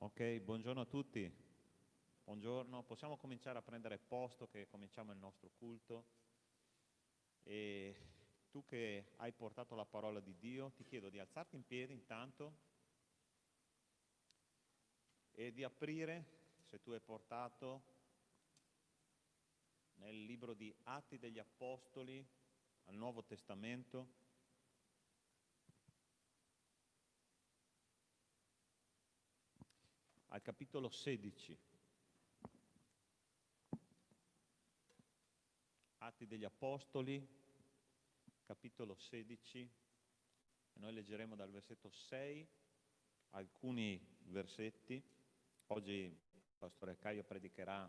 Ok, buongiorno a tutti. Buongiorno, possiamo cominciare a prendere posto che cominciamo il nostro culto. E tu che hai portato la parola di Dio, ti chiedo di alzarti in piedi intanto e di aprire, se tu hai portato, nel libro di Atti degli Apostoli, al Nuovo Testamento. Al capitolo 16, Atti degli Apostoli, capitolo 16, e noi leggeremo dal versetto 6 alcuni versetti. Oggi il pastore Caio predicherà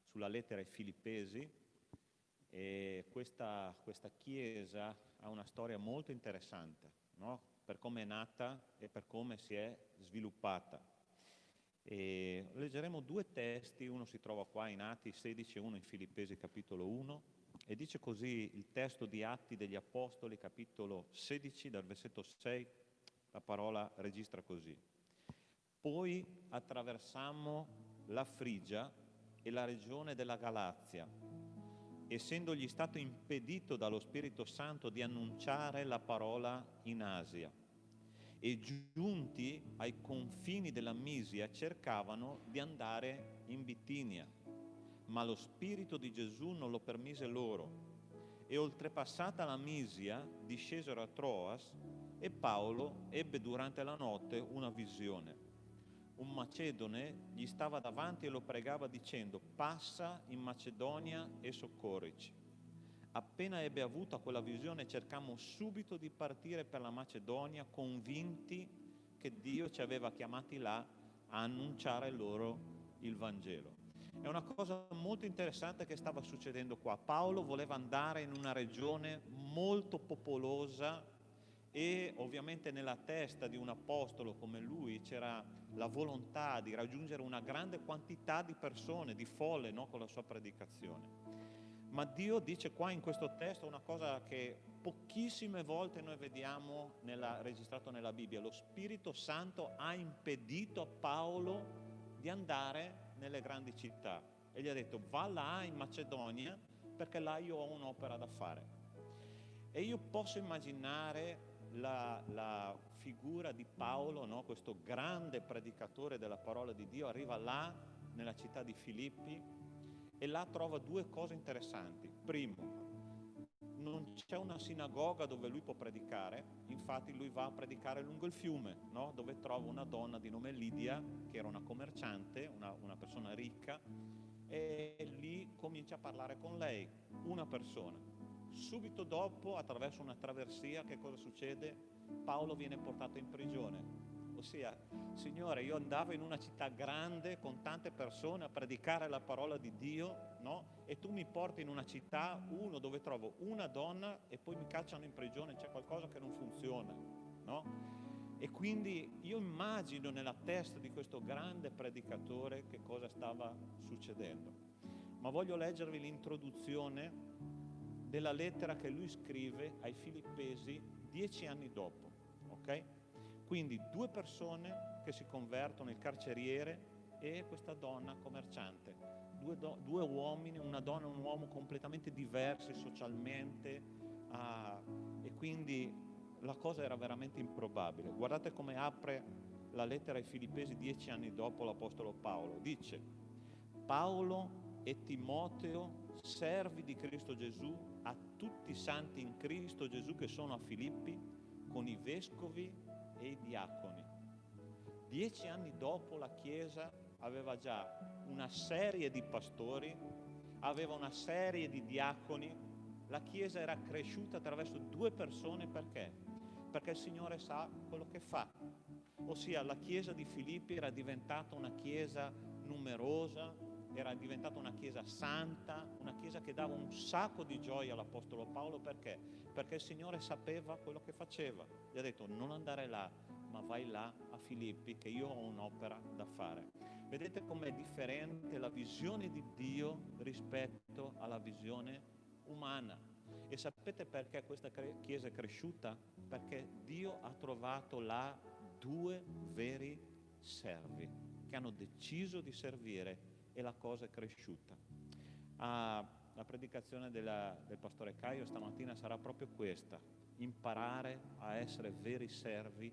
sulla lettera ai Filippesi e questa chiesa ha una storia molto interessante, no? Per come è nata e per come si è sviluppata. E leggeremo due testi, uno si trova qua in Atti 16 e uno in Filippesi capitolo 1, e dice così il testo di Atti degli Apostoli capitolo 16 dal versetto 6, la parola registra così: poi attraversammo la Frigia e la regione della Galazia, essendogli stato impedito dallo Spirito Santo di annunciare la parola in Asia. E giunti ai confini della Misia cercavano di andare in Bitinia, ma lo Spirito di Gesù non lo permise loro. E oltrepassata la Misia discesero a Troas e Paolo ebbe durante la notte una visione. Un macedone gli stava davanti e lo pregava dicendo: passa in Macedonia e soccorrici. Appena ebbe avuta quella visione cercammo subito di partire per la Macedonia, convinti che Dio ci aveva chiamati là a annunciare loro il Vangelo. È una cosa molto interessante che stava succedendo qua. Paolo voleva andare in una regione molto popolosa e ovviamente nella testa di un apostolo come lui c'era la volontà di raggiungere una grande quantità di persone, di folle, no? Con la sua predicazione. Ma Dio dice qua in questo testo una cosa che pochissime volte noi vediamo registrato nella Bibbia. Lo Spirito Santo ha impedito a Paolo di andare nelle grandi città e gli ha detto: va là in Macedonia perché là io ho un'opera da fare. E io posso immaginare la figura di Paolo, no? Questo grande predicatore della parola di Dio, arriva là nella città di Filippi e là trova due cose interessanti. Primo, non c'è una sinagoga dove lui può predicare, infatti lui va a predicare lungo il fiume, no? Dove trova una donna di nome Lidia, che era una commerciante, una persona ricca, e lì comincia a parlare con lei, una persona. Subito dopo, attraverso una traversia, che cosa succede? Paolo viene portato in prigione. Ossia, Signore, io andavo in una città grande con tante persone a predicare la parola di Dio, no? E tu mi porti in una città, dove trovo una donna e poi mi cacciano in prigione, c'è qualcosa che non funziona, no? E quindi io immagino nella testa di questo grande predicatore che cosa stava succedendo. Ma voglio leggervi l'introduzione della lettera che lui scrive ai Filippesi 10 anni dopo, ok? Quindi due persone che si convertono, il carceriere e questa donna commerciante, due uomini, una donna e un uomo completamente diversi socialmente, e quindi la cosa era veramente improbabile. Guardate come apre la lettera ai Filippesi 10 anni dopo l'Apostolo Paolo. Dice: Paolo e Timoteo, servi di Cristo Gesù, a tutti i santi in Cristo Gesù che sono a Filippi, con i vescovi e i diaconi. 10 anni dopo la Chiesa aveva già una serie di pastori, aveva una serie di diaconi, la Chiesa era cresciuta attraverso due persone. Perché? Perché il Signore sa quello che fa. Ossia, la Chiesa di Filippi era diventata una Chiesa numerosa, era diventata una Chiesa santa, una Chiesa che dava un sacco di gioia all'Apostolo Paolo. Perché? Perché il Signore sapeva quello che faceva. Gli ha detto: non andare là, ma vai là a Filippi, che io ho un'opera da fare. Vedete com'è differente la visione di Dio rispetto alla visione umana. E sapete perché questa Chiesa è cresciuta? Perché Dio ha trovato là due veri servi. che hanno deciso di servire e la cosa è cresciuta. La predicazione del pastore Caio stamattina sarà proprio questa: imparare a essere veri servi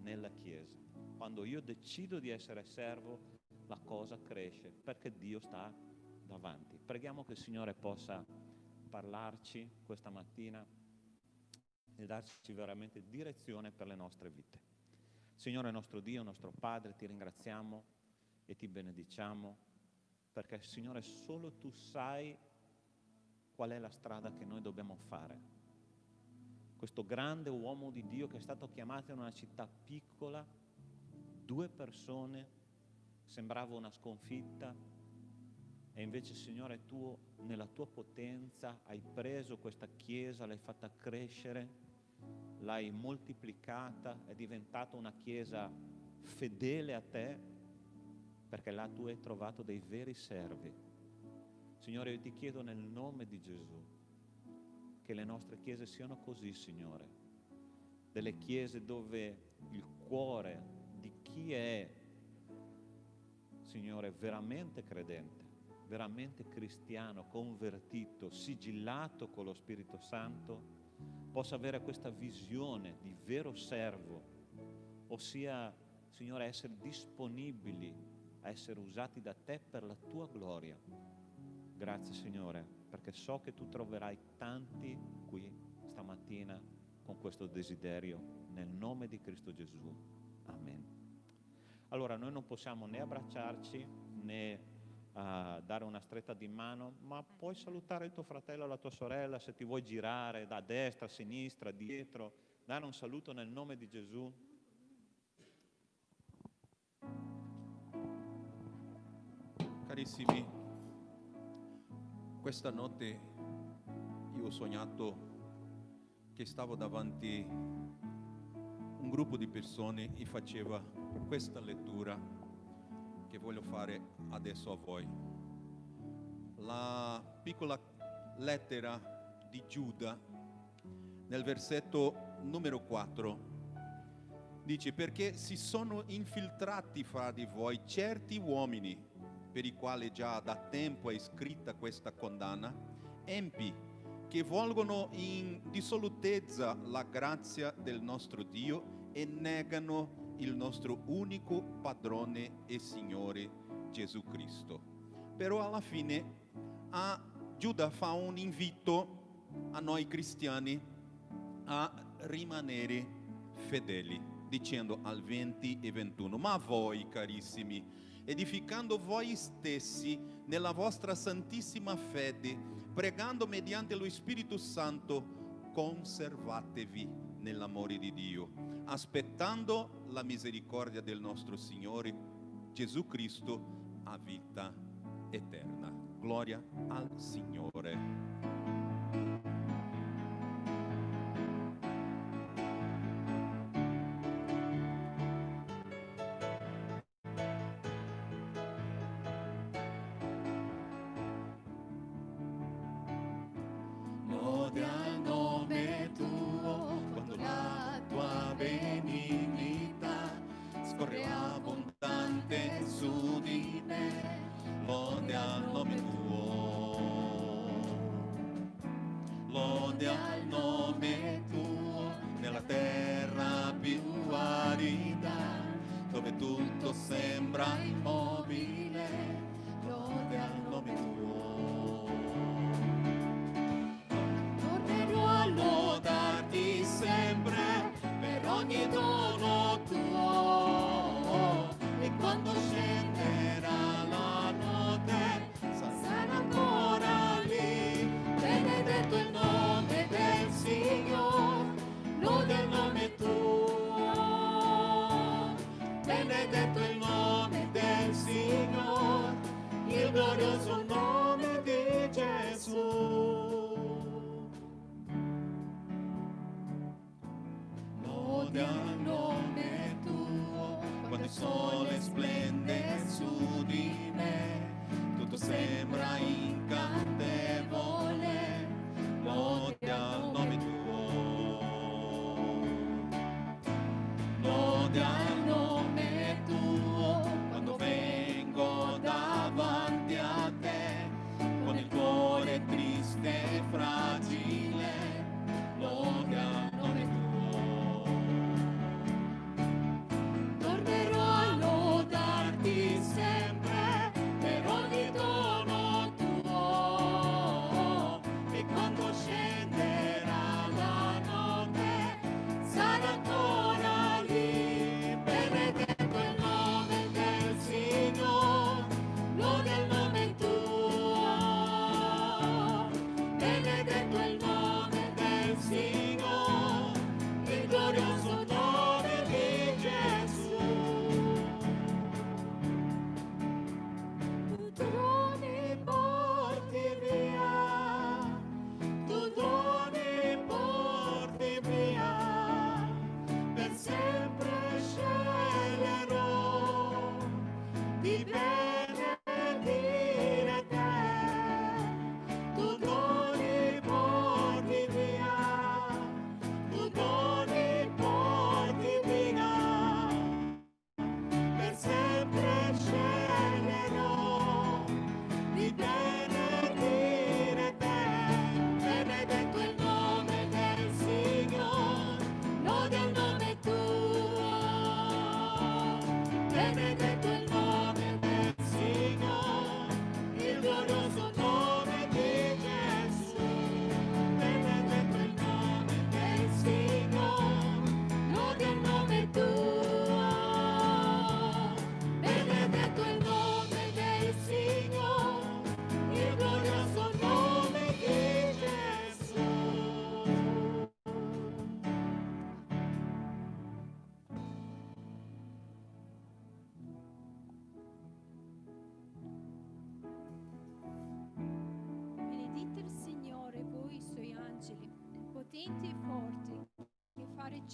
nella Chiesa. Quando io decido di essere servo, la cosa cresce perché Dio sta davanti. Preghiamo che il Signore possa parlarci questa mattina e darci veramente direzione per le nostre vite. Signore nostro Dio, nostro Padre, ti ringraziamo e ti benediciamo perché, Signore, solo tu sai qual è la strada che noi dobbiamo fare. Questo grande uomo di Dio che è stato chiamato in una città piccola, 2 persone, sembrava una sconfitta, e invece, Signore, tu nella tua potenza hai preso questa chiesa, l'hai fatta crescere, l'hai moltiplicata, è diventata una chiesa fedele a te, perché là tu hai trovato dei veri servi. Signore, io ti chiedo nel nome di Gesù che le nostre chiese siano così, Signore, delle chiese dove il cuore di chi è, Signore, veramente credente, veramente cristiano, convertito, sigillato con lo Spirito Santo, possa avere questa visione di vero servo, ossia, Signore, essere disponibili a essere usati da te per la tua gloria. Grazie, Signore, perché so che tu troverai tanti qui stamattina con questo desiderio, nel nome di Cristo Gesù. Amen. Allora, noi non possiamo né abbracciarci né dare una stretta di mano, ma puoi salutare il tuo fratello o la tua sorella, se ti vuoi girare da destra, a sinistra, dietro, dare un saluto nel nome di Gesù. Carissimi, questa notte io ho sognato che stavo davanti a un gruppo di persone e faceva questa lettura che voglio fare adesso a voi. La piccola lettera di Giuda, nel versetto numero 4, dice: perché si sono infiltrati fra di voi certi uomini, per i quali già da tempo è scritta questa condanna, empi, che volgono in dissolutezza la grazia del nostro Dio e negano il nostro unico padrone e Signore Gesù Cristo. Però alla fine Giuda fa un invito a noi cristiani a rimanere fedeli, dicendo al 20 e 21: ma voi, carissimi, edificando voi stessi nella vostra santissima fede, pregando mediante lo Spirito Santo, conservatevi nell'amore di Dio, aspettando la misericordia del nostro Signore Gesù Cristo a vita eterna. Gloria al Signore. Quando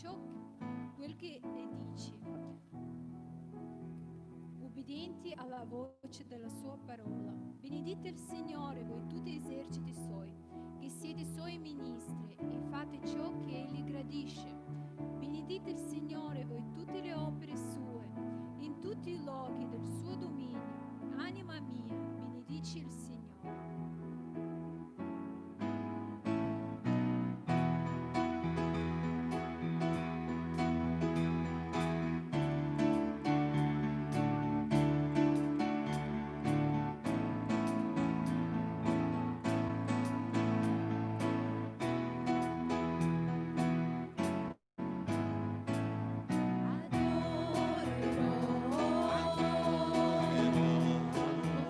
ciò quel che dice, ubbidienti alla voce della sua parola. Benedite il Signore, voi tutti eserciti suoi, che siete suoi ministri e fate ciò che egli gradisce. Benedite il Signore, voi tutte le opere sue, in tutti i luoghi del suo dominio. Anima mia, benedici il Signore.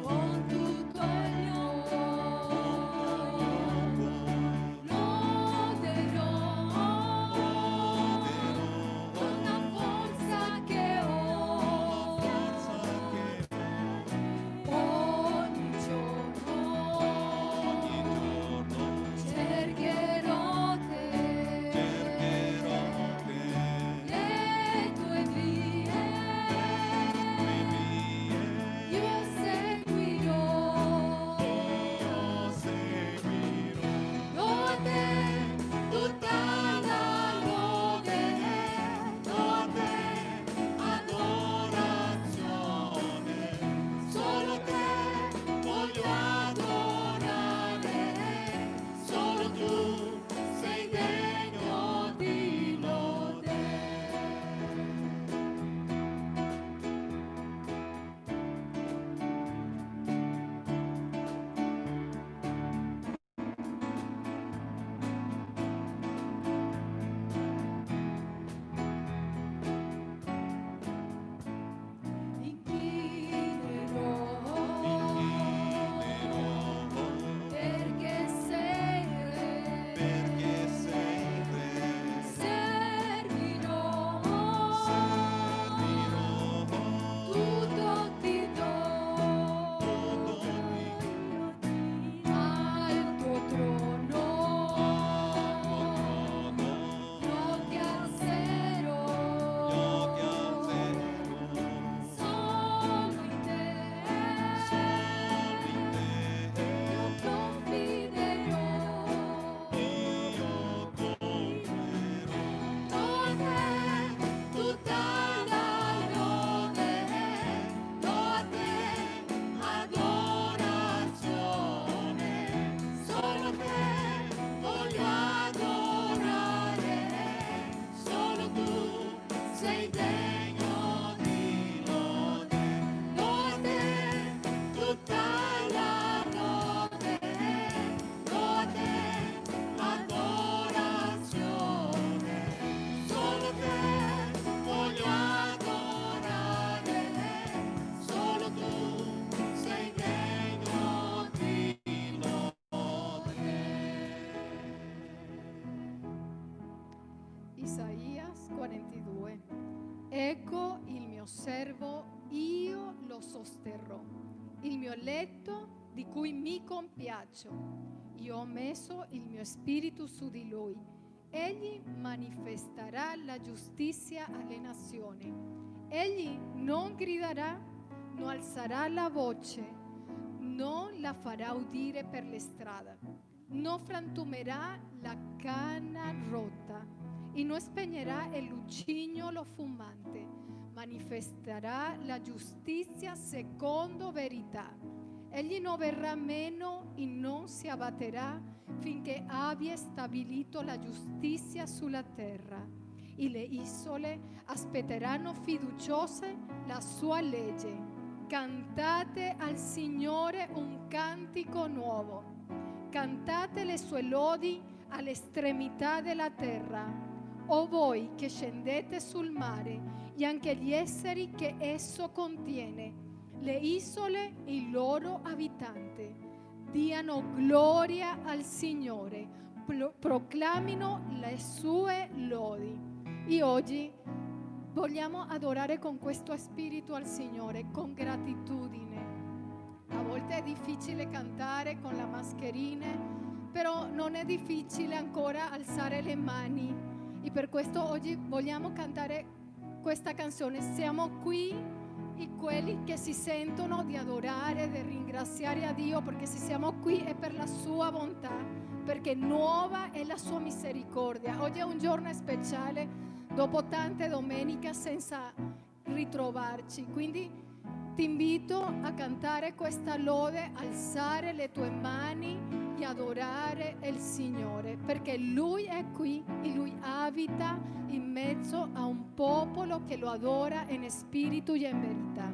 Con tutto il con la forza che ho, ogni giorno cercherò te, le tue vie io seguirò, do a te tutta la lode, do a te adorazione, solo te voglio adorare, solo tu sei degno di lode. Perché sei re, servirò, tutto ti do, al tuo trono gli alzerò, solo in te io confiderò, do a te tutta la lode, do a te adorazione, solo te voglio adorare, solo tu sei degno di lode, do a te tutta la lode, do a te adorazione, solo te voglio adorare, solo tu sei degno di lode. Isaia 42. Ecco il mio servo, io lo sosterrò, il mio eletto di cui mi compiaccio. Io ho messo il mio spirito su di lui. Egli manifesterà la giustizia alle nazioni. Egli non griderà, non alzerà la voce, non la farà udire per le strade, non frantumerà la canna rotta e non spegnerà il lucignolo fumante, manifesterà la giustizia secondo verità. Egli non verrà meno e non si abbatterà finché abbia stabilito la giustizia sulla terra. E le isole aspetteranno fiduciose la sua legge. Cantate al Signore un cantico nuovo. Cantate le sue lodi all'estremità della terra. O voi che scendete sul mare e anche gli esseri che esso contiene, le isole e i loro abitanti, diano gloria al Signore, proclamino le sue lodi. E oggi vogliamo adorare con questo spirito al Signore, con gratitudine. A volte è difficile cantare con la mascherina, però non è difficile ancora alzare le mani E per questo oggi vogliamo cantare questa canzone. Siamo qui e quelli che si sentono di adorare, di ringraziare a Dio, perché se siamo qui è per la sua bontà, perché nuova è la sua misericordia. Oggi è un giorno speciale, dopo tante domeniche senza ritrovarci, quindi ti invito a cantare questa lode, alzare le tue mani e adorare il Signore, perché Lui è qui e Lui abita in mezzo a un popolo che lo adora in spirito e in verità.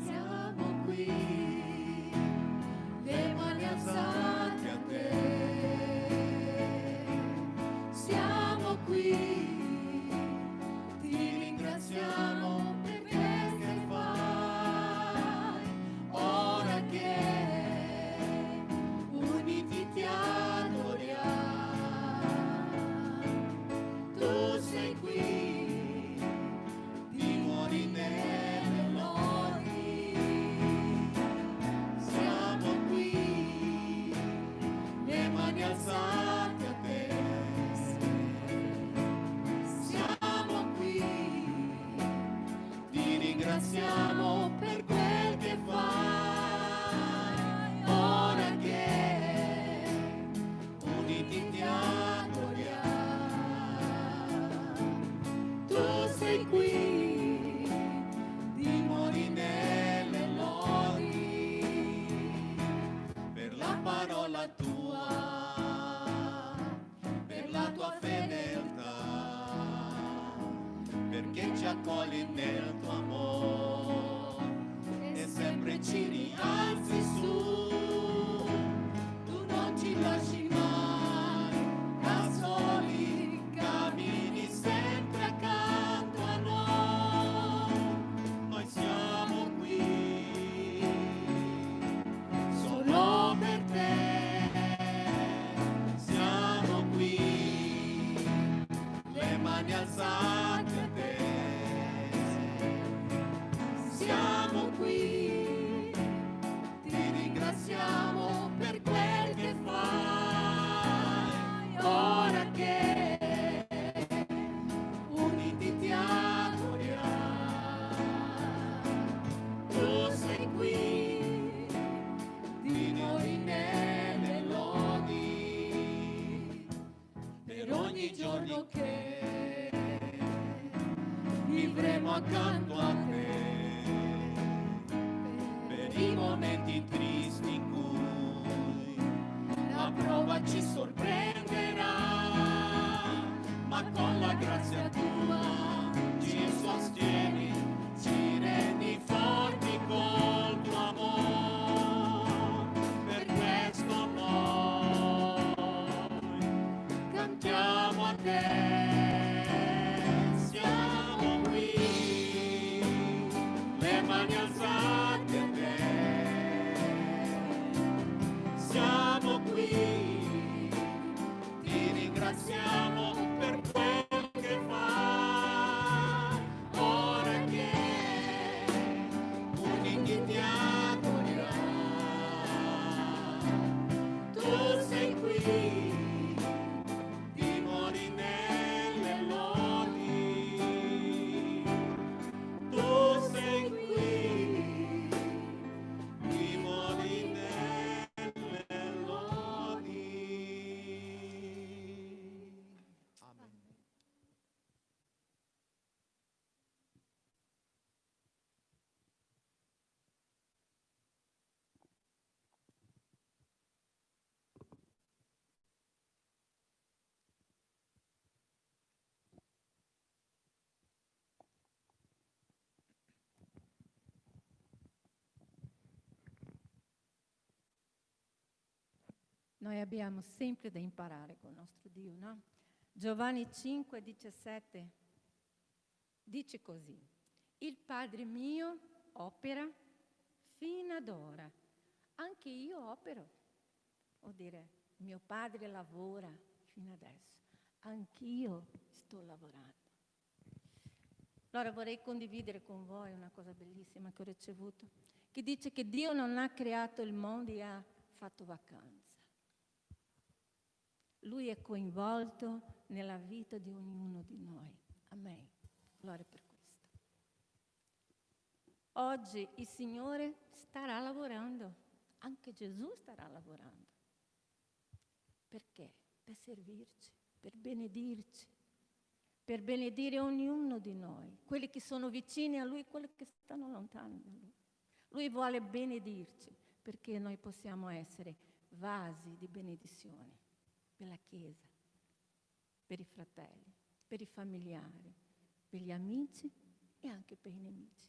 Siamo qui, le mani alzate a te. Siamo qui, ti ringraziamo per quel che fai. Ora che uniti ti adoriamo, tu sei qui, dimori nelle lodi. Siamo qui, le mani alzate a te. Siamo qui, ti ringraziamo per quel che fai. Ora che uniti ti adoriamo, tu sei qui, dimori nelle lodi. Per la parola tua, per la tua fedeltà, perché ci accogli nel tuo amore e sempre ci rialzi su. Tu non ci lasci mai da soli, cammini sempre accanto a noi. Noi siamo qui solo per te. Siamo qui, le mani alzate a te. Siamo qui, ti ringraziamo per quel che fai. Ora che uniti ti adoriamo, tu sei qui, dimori nelle lodi. Per ogni giorno che vivremo accanto a te, per i momenti tristi in cui la prova ci sorprenderà, ma con la grazia tua ci sostieni, ci rendi forti col tuo amore. Per questo noi cantiamo a te. Siamo qui, le mani alzate a te. Siamo qui, ti ringraziamo per quel che fai. Ora che uniti ti adoriamo, tu sei qui, dimori nelle lodi. Tu sei qui, dimori nelle lodi. Amen. Noi abbiamo sempre da imparare con il nostro Dio, no? Giovanni 5,17 dice così: il Padre mio opera fino ad ora, anche io opero. Vuol dire, mio Padre lavora fino adesso. anch'io sto lavorando. Allora vorrei condividere con voi una cosa bellissima che ho ricevuto, che dice che Dio non ha creato il mondo e ha fatto vacanza. Lui è coinvolto nella vita di ognuno di noi. Amen. Gloria per questo. Oggi il Signore starà lavorando, anche Gesù starà lavorando. Perché? Per servirci, per benedirci, per benedire ognuno di noi, quelli che sono vicini a Lui, quelli che stanno lontani da Lui. Lui vuole benedirci perché noi possiamo essere vasi di benedizione per la Chiesa, per i fratelli, per i familiari, per gli amici e anche per i nemici.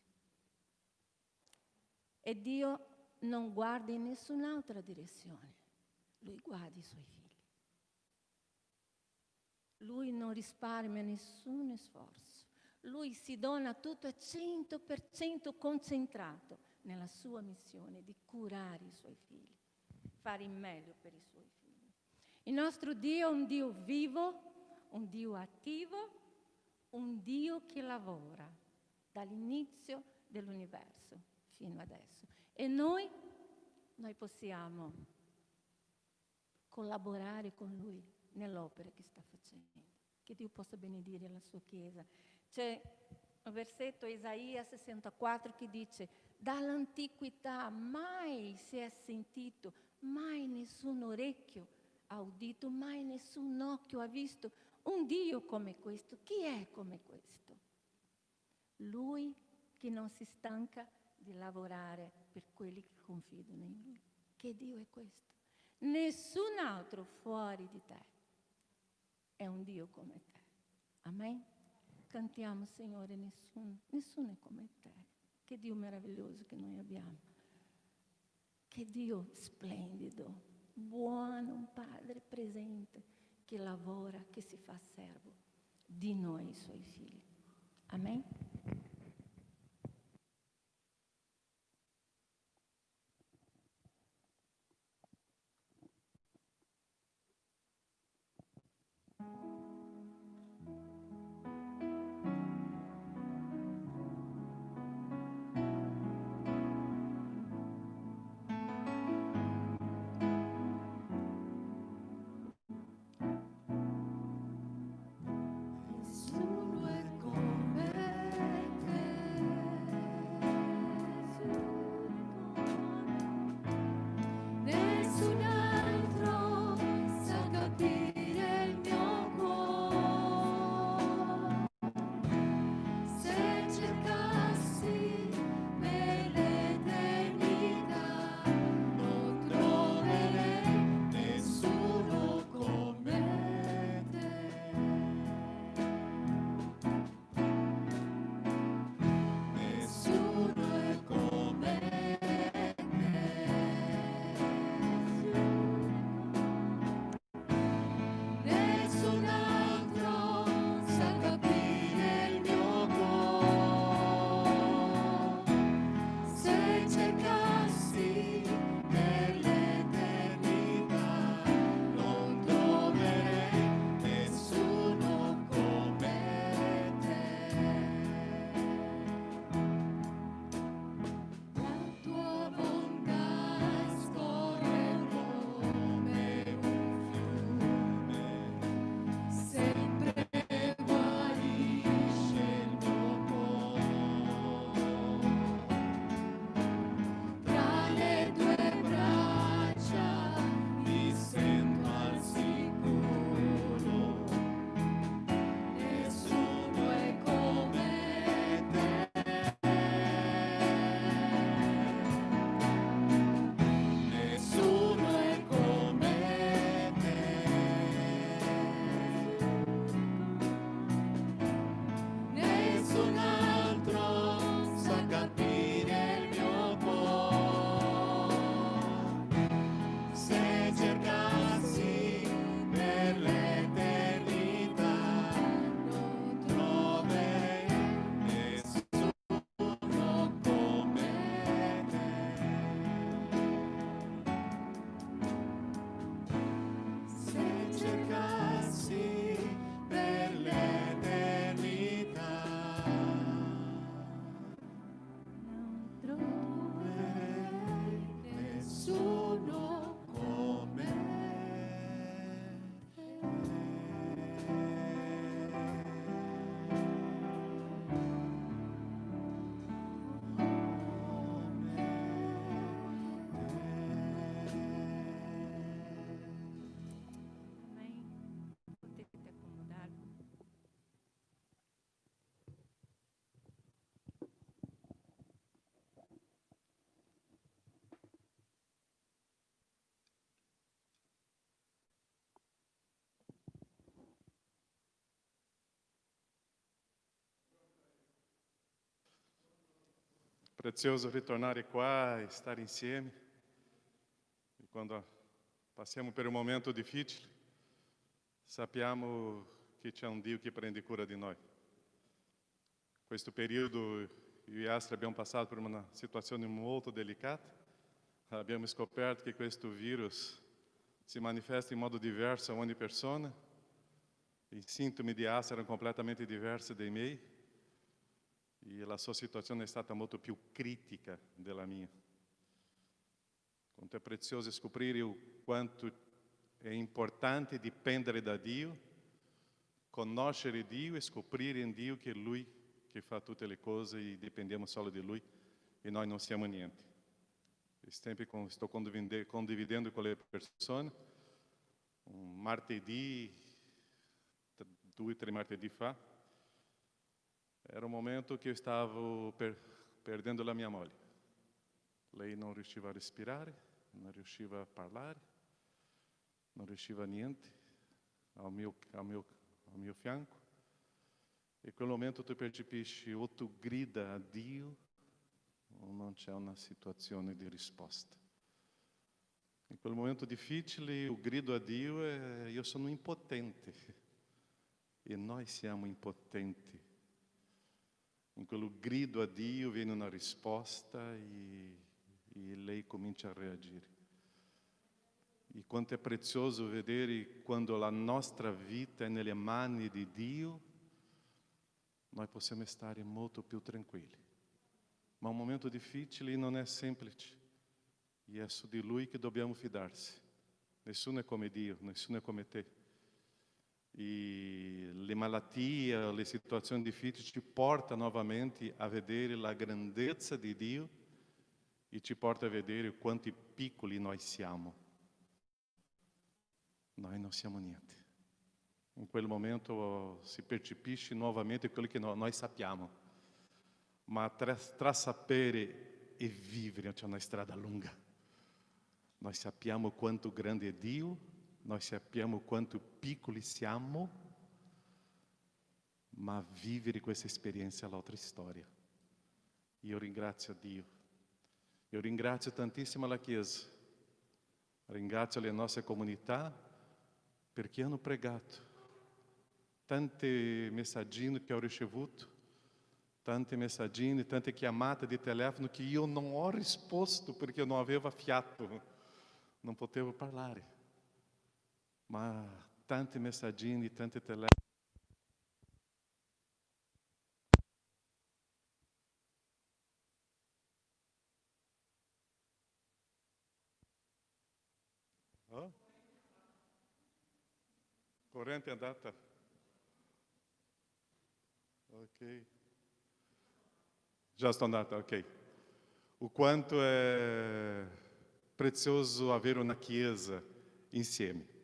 E Dio non guarda in nessun'altra direzione, Lui guarda i Suoi figli. Lui non risparmia nessun sforzo, Lui si dona tutto a 100% concentrato nella sua missione di curare i Suoi figli, fare il meglio per i Suoi figli. Il nostro Dio è un Dio vivo, un Dio attivo, un Dio che lavora dall'inizio dell'universo fino adesso. E noi possiamo collaborare con Lui nell'opera che sta facendo. Che Dio possa benedire la sua Chiesa. C'è un versetto, Isaia 64, che dice: dall'antichità mai si è sentito, mai nessun orecchio ha udito, mai nessun occhio ha visto un Dio come questo. Chi è come questo? Lui che non si stanca di lavorare per quelli che confidano in Lui. Che Dio è questo? Nessun altro fuori di te è un Dio come te. Amen? Cantiamo, Signore, nessuno è come te. Che Dio meraviglioso che noi abbiamo. Che Dio splendido, buono, un Padre presente, che lavora, che si fa servo di noi, i Suoi figli. Amen? Nessuno è come prezioso ritornare qua e stare insieme. E quando passiamo per un momento difficile, sappiamo che c'è un Dio che prende cura di noi. Questo periodo io e Astrid abbiamo passato per una situazione molto delicata. Abbiamo scoperto che questo virus si manifesta in modo diverso a ogni persona. I sintomi di Astrid erano completamente diversi dai miei. E la sua situazione è stata molto più critica della mia. Quanto è prezioso scoprire quanto è importante dipendere da Dio, conoscere Dio e scoprire in Dio che è Lui che fa tutte le cose e dipendiamo solo di Lui e noi non siamo niente. E sempre sto condividendo con le persone. Un martedì, 2 o 3 martedì fa, era un momento che io stavo perdendo la mia moglie. Lei non riusciva a respirare, non riusciva a parlare, non riusciva a niente al mio fianco. E in quel momento tu percepisci o tu grida a Dio o non c'è una situazione di risposta. In quel momento difficile io grido a Dio e io sono impotente. E noi siamo impotenti. In quel grido a Dio viene una risposta e lei comincia a reagire. E quanto è prezioso vedere quando la nostra vita è nelle mani di Dio, noi possiamo stare molto più tranquilli. Ma un momento difficile non è semplice. E è su di Lui che dobbiamo fidarsi. Nessuno è come Dio, nessuno è come te. E le malattie, le situazioni difficili ci portano novamente a vedere la grandezza di Dio e ci porta a vedere quanti piccoli noi siamo. Noi non siamo niente. In quel momento si percepisce nuovamente quello che noi sappiamo. Ma tra sapere e vivere c'è una strada lunga. Noi sappiamo quanto grande è Dio, noi sappiamo quanto piccoli siamo, ma vivere questa esperienza è l'altra storia. Io ringrazio Dio. Io ringrazio tantissimo la Chiesa. Ringrazio le nostre comunità perché hanno pregato. Tanti messaggini che ho ricevuto, tanti messaggini, tante chiamate di telefono che io non ho risposto perché eu non avevo fiato, non potevo parlare. Ma tanti messaggini, tanti telefoni. Oh? Corrente è andata. Ok. Già sto andata, ok. O quanto è prezioso avere una chiesa insieme.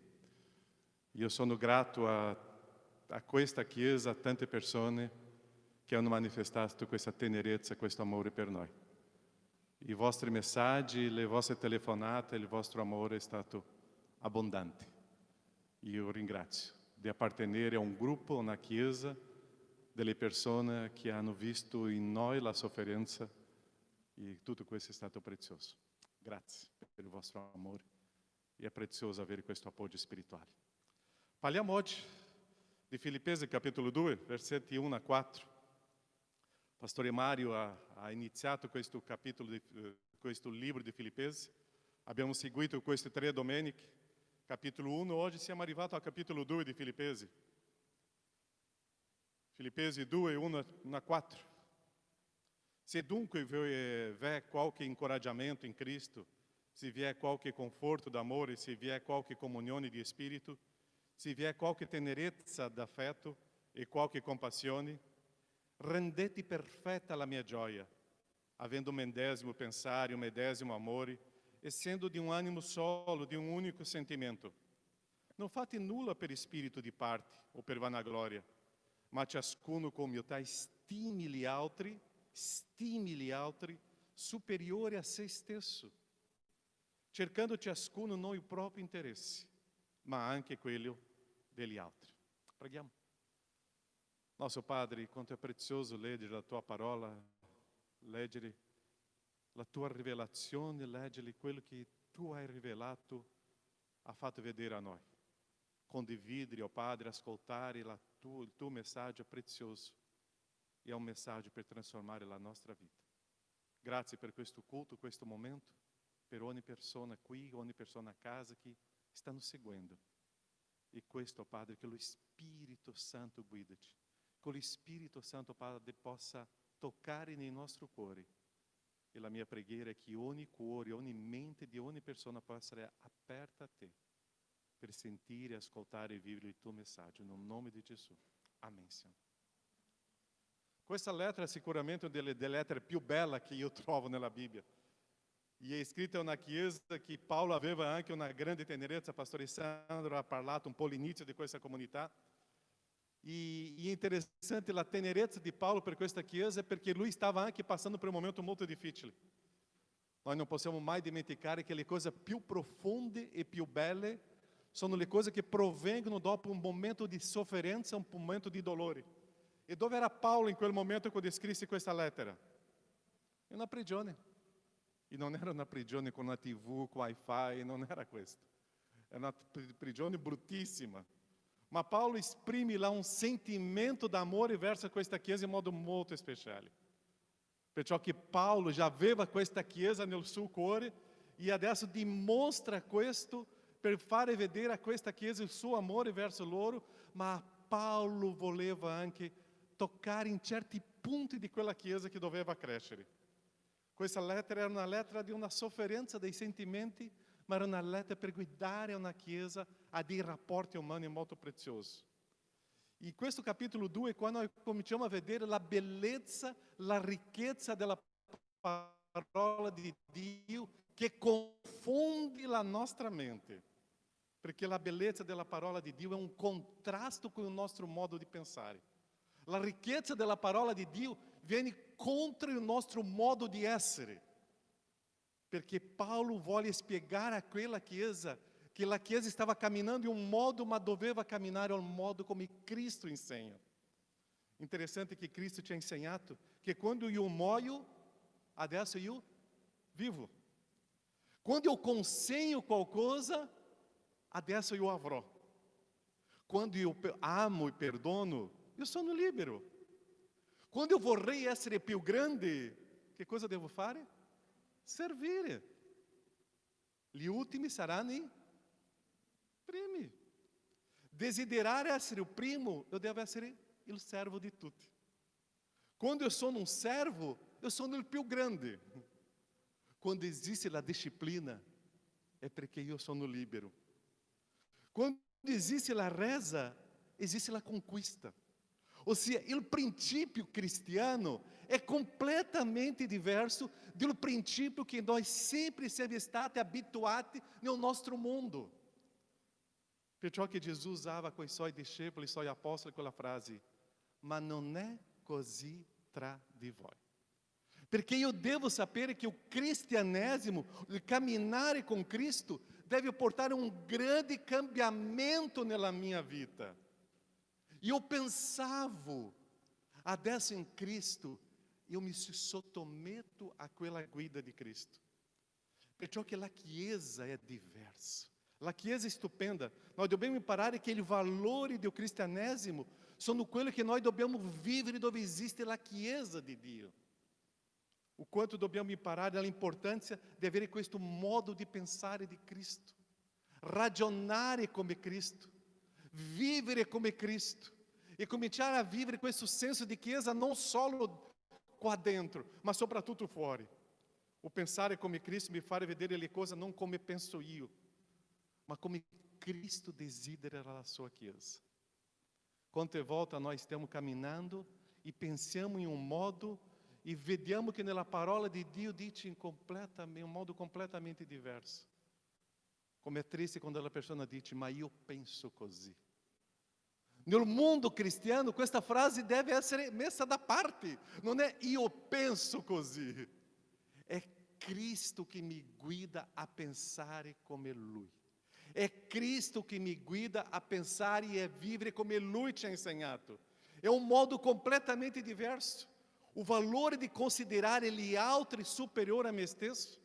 Io sono grato a questa chiesa, a tante persone che hanno manifestato questa tenerezza, questo amore per noi. I vostri messaggi, le vostre telefonate, il vostro amore è stato abbondante. Io ringrazio di appartenere a un gruppo, a una chiesa, delle persone che hanno visto in noi la sofferenza e tutto questo è stato prezioso. Grazie per il vostro amore e è prezioso avere questo appoggio spirituale. Parliamo oggi di Filippesi capitolo 2, versetti 1 a 4. Pastore Mario ha iniziato questo capitolo, questo libro di Filippesi. Abbiamo seguito queste 3 domeniche. Capitolo 1, oggi siamo arrivati al capitolo 2 di Filippesi. Filippesi 2, 1 a 4. Se dunque v'è qualche incoraggiamento in Cristo, se vi è qualche conforto d'amore, se vi è qualche comunione di spirito, se vi è qualche tenerezza d'affetto e qualche compassione, rendete perfetta la mia gioia, avendo un medesimo pensare, un medesimo amore, essendo di un animo solo, di un unico sentimento. Non fate nulla per spirito di parte o per vanagloria, ma ciascuno con umiltà stimi gli altri superiori a se stesso, cercando ciascuno non il proprio interesse, ma anche quello degli altri. Preghiamo. Nosso Padre, quanto è prezioso leggere la Tua parola, leggere la tua rivelazione, leggere quello che tu hai rivelato, ha fatto vedere a noi. Condividere, ó Padre, ascoltare il tuo messaggio prezioso. E è un messaggio per trasformare la nostra vita. Grazie per questo culto, questo momento, per ogni persona qui, ogni persona a casa che stanno seguendo. E questo, Padre, che lo Spirito Santo guidaci. Che lo Spirito Santo, Padre, possa toccare nei nostri cuori. E la mia preghiera è che ogni cuore, ogni mente di ogni persona possa essere aperta a te per sentire, ascoltare e vivere il tuo messaggio. Nel nome di Gesù. Amen, Signore. Questa lettera è sicuramente una delle lettere più belle che io trovo nella Bibbia. E è scritta in una chiesa che Paolo aveva anche una grande tenerezza. Pastore Sandro ha parlato un po' all'inizio di questa comunità. E è interessante la tenerezza di Paolo per questa chiesa perché lui stava anche passando por um momento molto difficile. Noi non possiamo mai dimenticare che le cose più profonde e più belle sono le cose che provengono dopo un momento di sofferenza, un momento di dolore. E dove era Paolo in quel momento quando scrisse questa lettera? In una prigione. E non era una prigione con una TV, com Wi-Fi, non era questo. Era una prigione bruttissima. Ma Paolo esprime lá um sentimento d'amore verso questa chiesa in modo molto speciale. Perciò che Paolo già aveva questa chiesa nel suo cuore e adesso dimostra questo per fare vedere a questa chiesa il suo amore verso loro, ma Paolo voleva anche toccare in certi punti di quella chiesa che doveva crescere. Questa lettera era una lettera di una sofferenza dei sentimenti, ma era una lettera per guidare una chiesa a dei rapporti umani molto preziosi. In questo capitolo 2, quando noi cominciamo a vedere la bellezza, la ricchezza della parola di Dio, che confonde la nostra mente. Perché la bellezza della parola di Dio è un contrasto con il nostro modo di pensare. La ricchezza della parola di Dio viene contro il nostro modo di essere. Perché Paolo vuole spiegare a quella chiesa che la chiesa stava camminando in un modo, ma doveva camminare al modo come Cristo insegna. Interessante che Cristo ci ha insegnato che quando io muoio, adesso io vivo. Quando eu consegno qualcosa, adesso io avrò. Quando eu amo e perdono, eu sono libero. Quando eu vorrei essere più grande, che cosa devo fare? Servire. Gli ultimi saranno i primi. Desiderare essere o primo, eu devo essere il servo di tutti. Quando eu sono um servo, eu sono il più grande. Quando existe la disciplina, é perché io sono libero. Quando existe la reza, existe la conquista. Ou seja, o princípio cristiano é completamente diverso do princípio que nós sempre siamo stati abituati no nostro mundo. Perciò che Gesù usava con i suoi discepoli, i suoi apostoli, quella frase: ma non è così tra di voi. Perché io devo sapere che il cristianesimo, il camminare con Cristo, deve portare un grande cambiamento nella mia vita. Io pensavo, adesso in Cristo, io mi sottometto a quella guida di Cristo. Perciò che la Chiesa è diversa. La Chiesa è stupenda. Nós dobbiamo imparare che i valori del cristianesimo sono quelli che noi dobbiamo vivere dove esiste la Chiesa di Dio. O quanto dobbiamo imparare dell'importanza di avere questo modo di pensare di Cristo, ragionare come Cristo, vivere come Cristo e cominciare a vivere questo senso di Chiesa non solo qua dentro, ma soprattutto fuori. O pensare come Cristo mi fa vedere le cose non come penso io, ma come Cristo desidera la sua Chiesa. Quante volte nós stiamo camminando e pensiamo in un modo e vediamo che nella parola di Dio dice in un modo completamente diverso. Come è triste quando la persona dice: ma io penso così. Nel mondo cristiano questa frase deve essere messa da parte. Non è io penso così. È Cristo che mi guida a pensare come Lui. È Cristo che mi guida a pensare e a vivere come Lui ci ha insegnato. È un modo completamente diverso. o valore di considerare gli altri superiori a me stesso,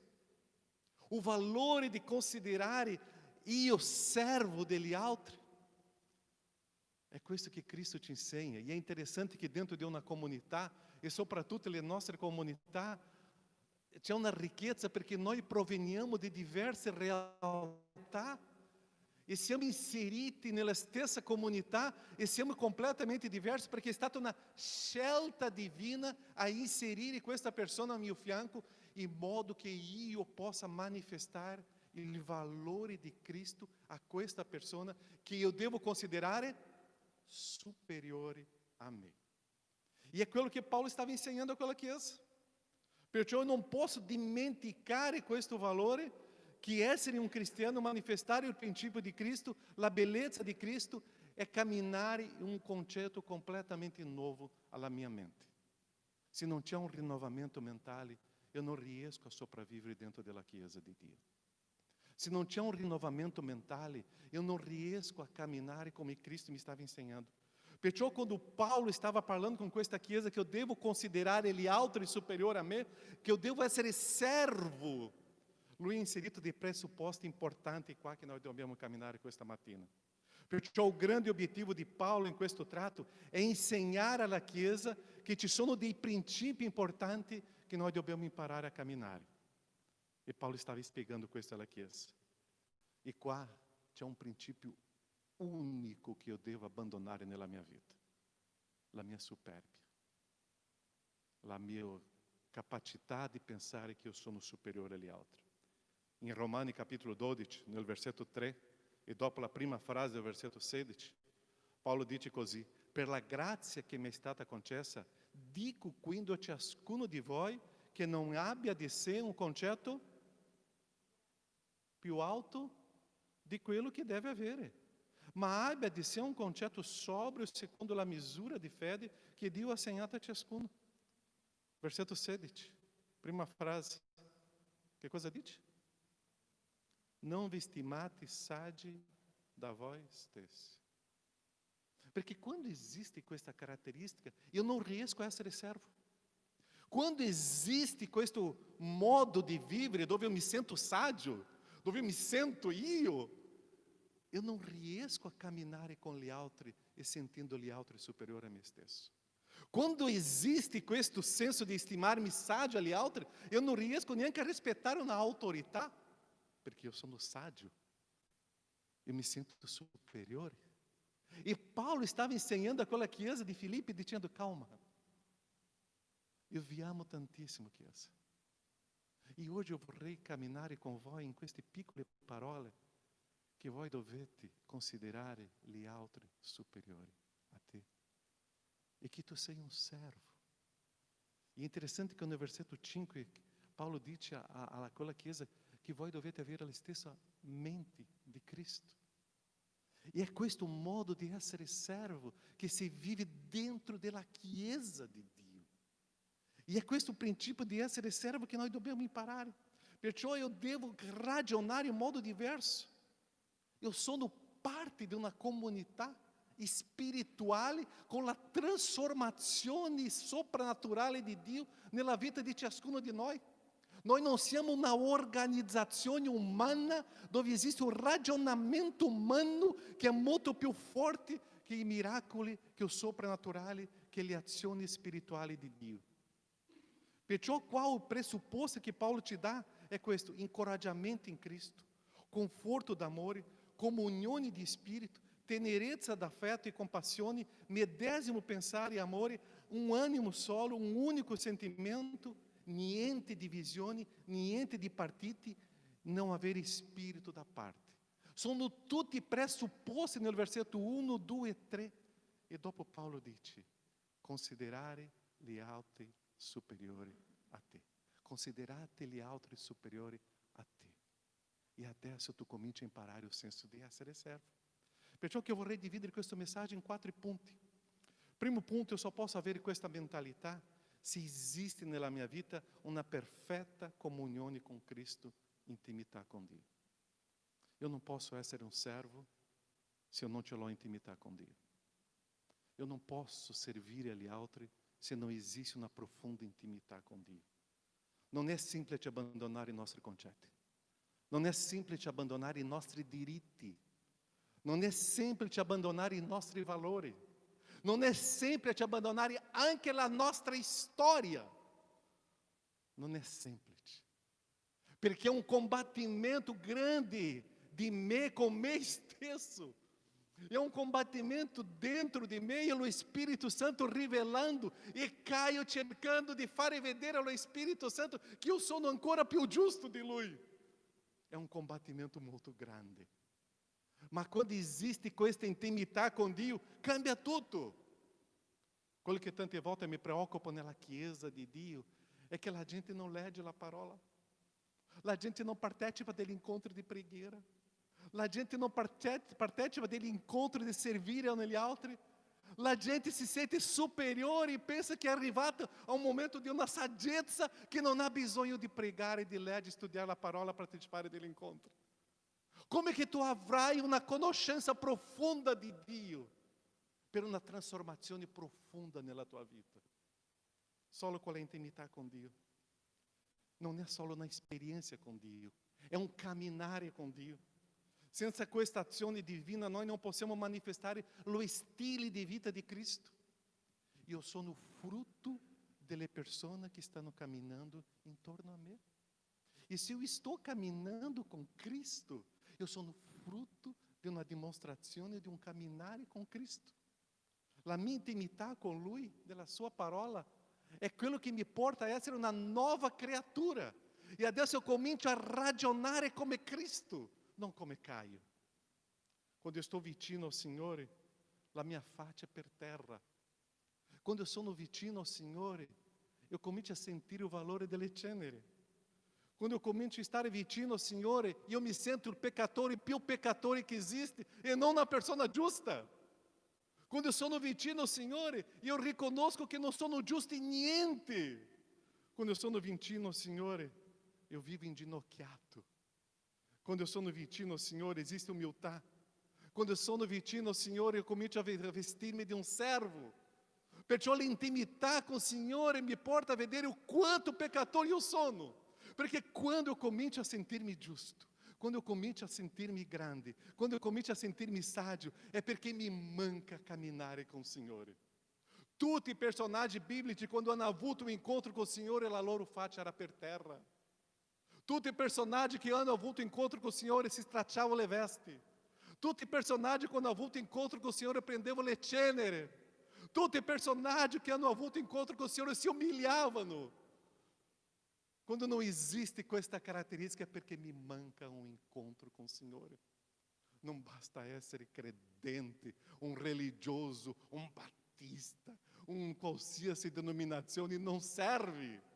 o valore di considerare io servo degli altri. É questo che Cristo te ensina. E é interessante que dentro de uma comunità, e soprattutto le nostre comunità, c'è una ricchezza perché noi proveniamo di diverse realtà e siamo inseriti nella stessa comunità e siamo completamente diversi perché è stata una scelta divina a inserire questa persona al mio fianco in modo che io possa manifestare il valore di Cristo a questa persona che io devo considerare superiore a me. E é quello che Paulo stava insegnando a quella chiesa. Perciò eu non posso dimenticare questo valore che essere un cristiano, manifestare il principio di Cristo, la bellezza di Cristo, è camminare in un concetto completamente nuovo alla mia mente. Se non c'è un rinnovamento mentale, eu non riesco a sopravvivere dentro della chiesa di Dio. Se não c'è un rinnovamento mentale, eu não riesco a camminare come Cristo mi stava insegnando. Perciò quando Paulo stava parlando com questa chiesa che eu devo considerare gli altri superiore a me, che eu devo essere servo, lui ha inserito dei presupposti importanti qua che noi dobbiamo camminare questa mattina. Perciò o grande obiettivo di Paulo in questo tratto è insegnare alla chiesa che ci sono dei principi importanti che noi dobbiamo imparare a camminare. E Paulo stava spiegando questo alla chiesa. E qua c'è un principio unico che io devo abbandonare nella mia vita: la mia superbia, la mia capacità di pensare che io sono superiore agli altri. In Romani capitolo 12, nel versetto 3, e dopo la prima frase del versetto 16, Paulo dice così: per la grazia che mi è stata concessa, dico quindi a ciascuno di voi che non abbia di sé un concetto più alto di quello che deve avere, ma abbia di sé un concetto sobrio secondo la misura di fede che Dio ha assegnato a ciascuno. Versetto 16, prima frase. Che cosa dice? Non vi stimate saggi da voi stessi. Perché quando esiste questa caratteristica, io non riesco a essere servo. Quando esiste questo modo di vivere dove eu mi sento saggio, dove eu mi sento io non riesco a camminare con gli altri e sentendo gli altri superiore a me stesso. Quando esiste questo senso di stimarmi saggio agli altri, eu non riesco neanche a rispettare una autorità, perché io sono saggio, eu mi sento superiore. E Paulo stava insegnando a quella chiesa di Filippi dicendo: calma, eu vi amo tantissimo, chiesa. E hoje eu vorrei camminare con voi in queste piccole parole che voi dovete considerare gli altri superiori a te. E che tu sei un servo. E è interessante che nel versetto 5 Paolo dice a quella chiesa che voi dovete avere la stessa mente di Cristo. E è questo un modo di essere servo che si vive dentro della chiesa di Dio. E è questo principio di essere servo che noi dobbiamo imparare. Perciò io devo ragionare in modo diverso. Io sono parte di una comunità spirituale con la trasformazione soprannaturale di Dio nella vita di ciascuno di noi. Noi non siamo una organizzazione umana dove esiste un ragionamento umano che è molto più forte che i miracoli, che il soprannaturale, che le azioni spirituali di Dio. Perciò qua il presupposto che Paolo ti dà è questo: incoraggiamento in Cristo, conforto d'amore, comunione di spirito, tenerezza d'affetto e compassione, medesimo pensare e amore, un animo solo, un unico sentimento, niente divisioni, niente di partiti, non avere spirito da parte. Sono tutti presupposti nel versetto 1, 2 e 3. E dopo Paolo dice: considerare gli altri superiori a te. Considerate gli altri superiori a te. E adesso tu cominci a imparare il senso di essere servo. Perciò che io vorrei dividere questo messaggio in 4 punti. Primo punto: io só posso avere questa mentalità se esiste nella mia vita una perfetta comunione con Cristo, intimità con Dio. Io non posso essere un servo se eu non ce l'ho intimità con Dio. Eu non posso servire agli altri se non esiste una profonda intimità con Dio. Non è semplice abbandonare i nostri concetti. Non è semplice abbandonare i nostri diritti. Non è semplice abbandonare i nostri valori. Non è semplice abbandonare anche la nostra storia. Non è semplice. Perché è un combattimento grande di me con me stesso. É um combatimento dentro de mim e o Espírito Santo rivelando e Caio cercando de fare vedere ao Espírito Santo que eu sou ancora più giusto di Lui. É um combatimento muito grande. Mas quando existe questa intimità con Dio, cambia tutto. Quello che tante volte mi preoccupa nella Chiesa di Dio è che la gente non legge la parola. La gente non partecipa degli incontri di preghiera. La gente non partecipa degli incontri di servire agli altri. La gente si sente superiore e pensa che è arrivata a un momento di una saggezza che non ha bisogno di pregare, di leggere, di studiare la parola, partecipare degli incontri. Come che tu avrai una conoscenza profonda di Dio per una trasformazione profonda nella tua vita? Solo con la intimità con Dio. Non è solo una esperienza con Dio, è un camminare con Dio. Senza questa azione divina noi non possiamo manifestare lo stile di vita di Cristo. Io sono frutto delle persone che stanno camminando intorno a me. E se io sto camminando con Cristo, io sono frutto di una dimostrazione di un camminare con Cristo. La mia intimità con Lui, della Sua parola, è quello che mi porta a essere una nuova creatura. E adesso io comincio a ragionare come Cristo. Non come Caio. Quando eu estou vicino ao Signore, la mia faccia è per terra. Quando eu sono vicino ao Signore, eu comincio a sentire il valore delle ceneri. Quando eu comincio a stare vicino ao Signore, io mi sento il peccatore più peccatore che esiste e non una persona giusta. Quando eu sono vicino ao Signore, io riconosco che non sono giusto in niente. Quando eu sono vicino ao Signore, eu vivo inginocchiato. Quando eu sono vicino ao Senhor, existe humildade. Quando eu sono vicino ao Senhor, eu comincio a vestir-me de um servo. Perciò l'intimità con il Signore mi porta a vedere o quanto peccatore io sono. Perché quando eu comincio a sentir-me giusto, quando eu comincio a sentir-me grande, quando eu comincio a sentir-me saggio, è perché mi manca camminare con il Signore. Tutti i personaggi biblici, quando hanno avuto un incontro con il Signore, la loro faccia era per terra. Tutti i personaggi che hanno avuto incontro con il Signore si stracciavano le vesti. Tutti i personaggi quando hanno avuto incontro con il Signore prendevano le cenere. Tutti i personaggi che hanno avuto incontro con il Signore si umiliavano. Quando non esiste questa caratteristica è perché mi manca un incontro con il Signore. Non basta essere credente, un religioso, un battista, un qualsiasi denominazione, non serve.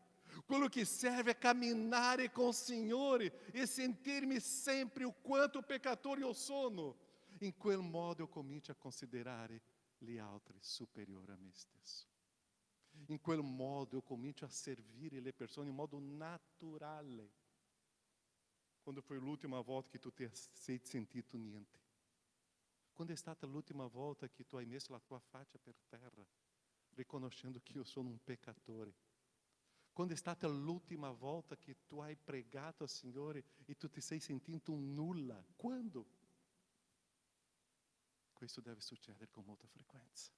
Quello che serve è camminare con il Signore e sentir-me sempre o quanto peccatore io sono. In quel modo eu comincio a considerare gli altri superiori a me stesso. In quel modo eu comincio a servire le persone in modo naturale. Quando foi l'ultima volta che tu ti sei sentito niente? Quando è stata l'ultima volta che tu hai messo la tua faccia per terra, riconoscendo che io sono un peccatore? Quando è stata l'ultima volta che tu hai pregato al Signore e tu ti sei sentito un nulla? Quando? Questo deve succedere con molta frequenza.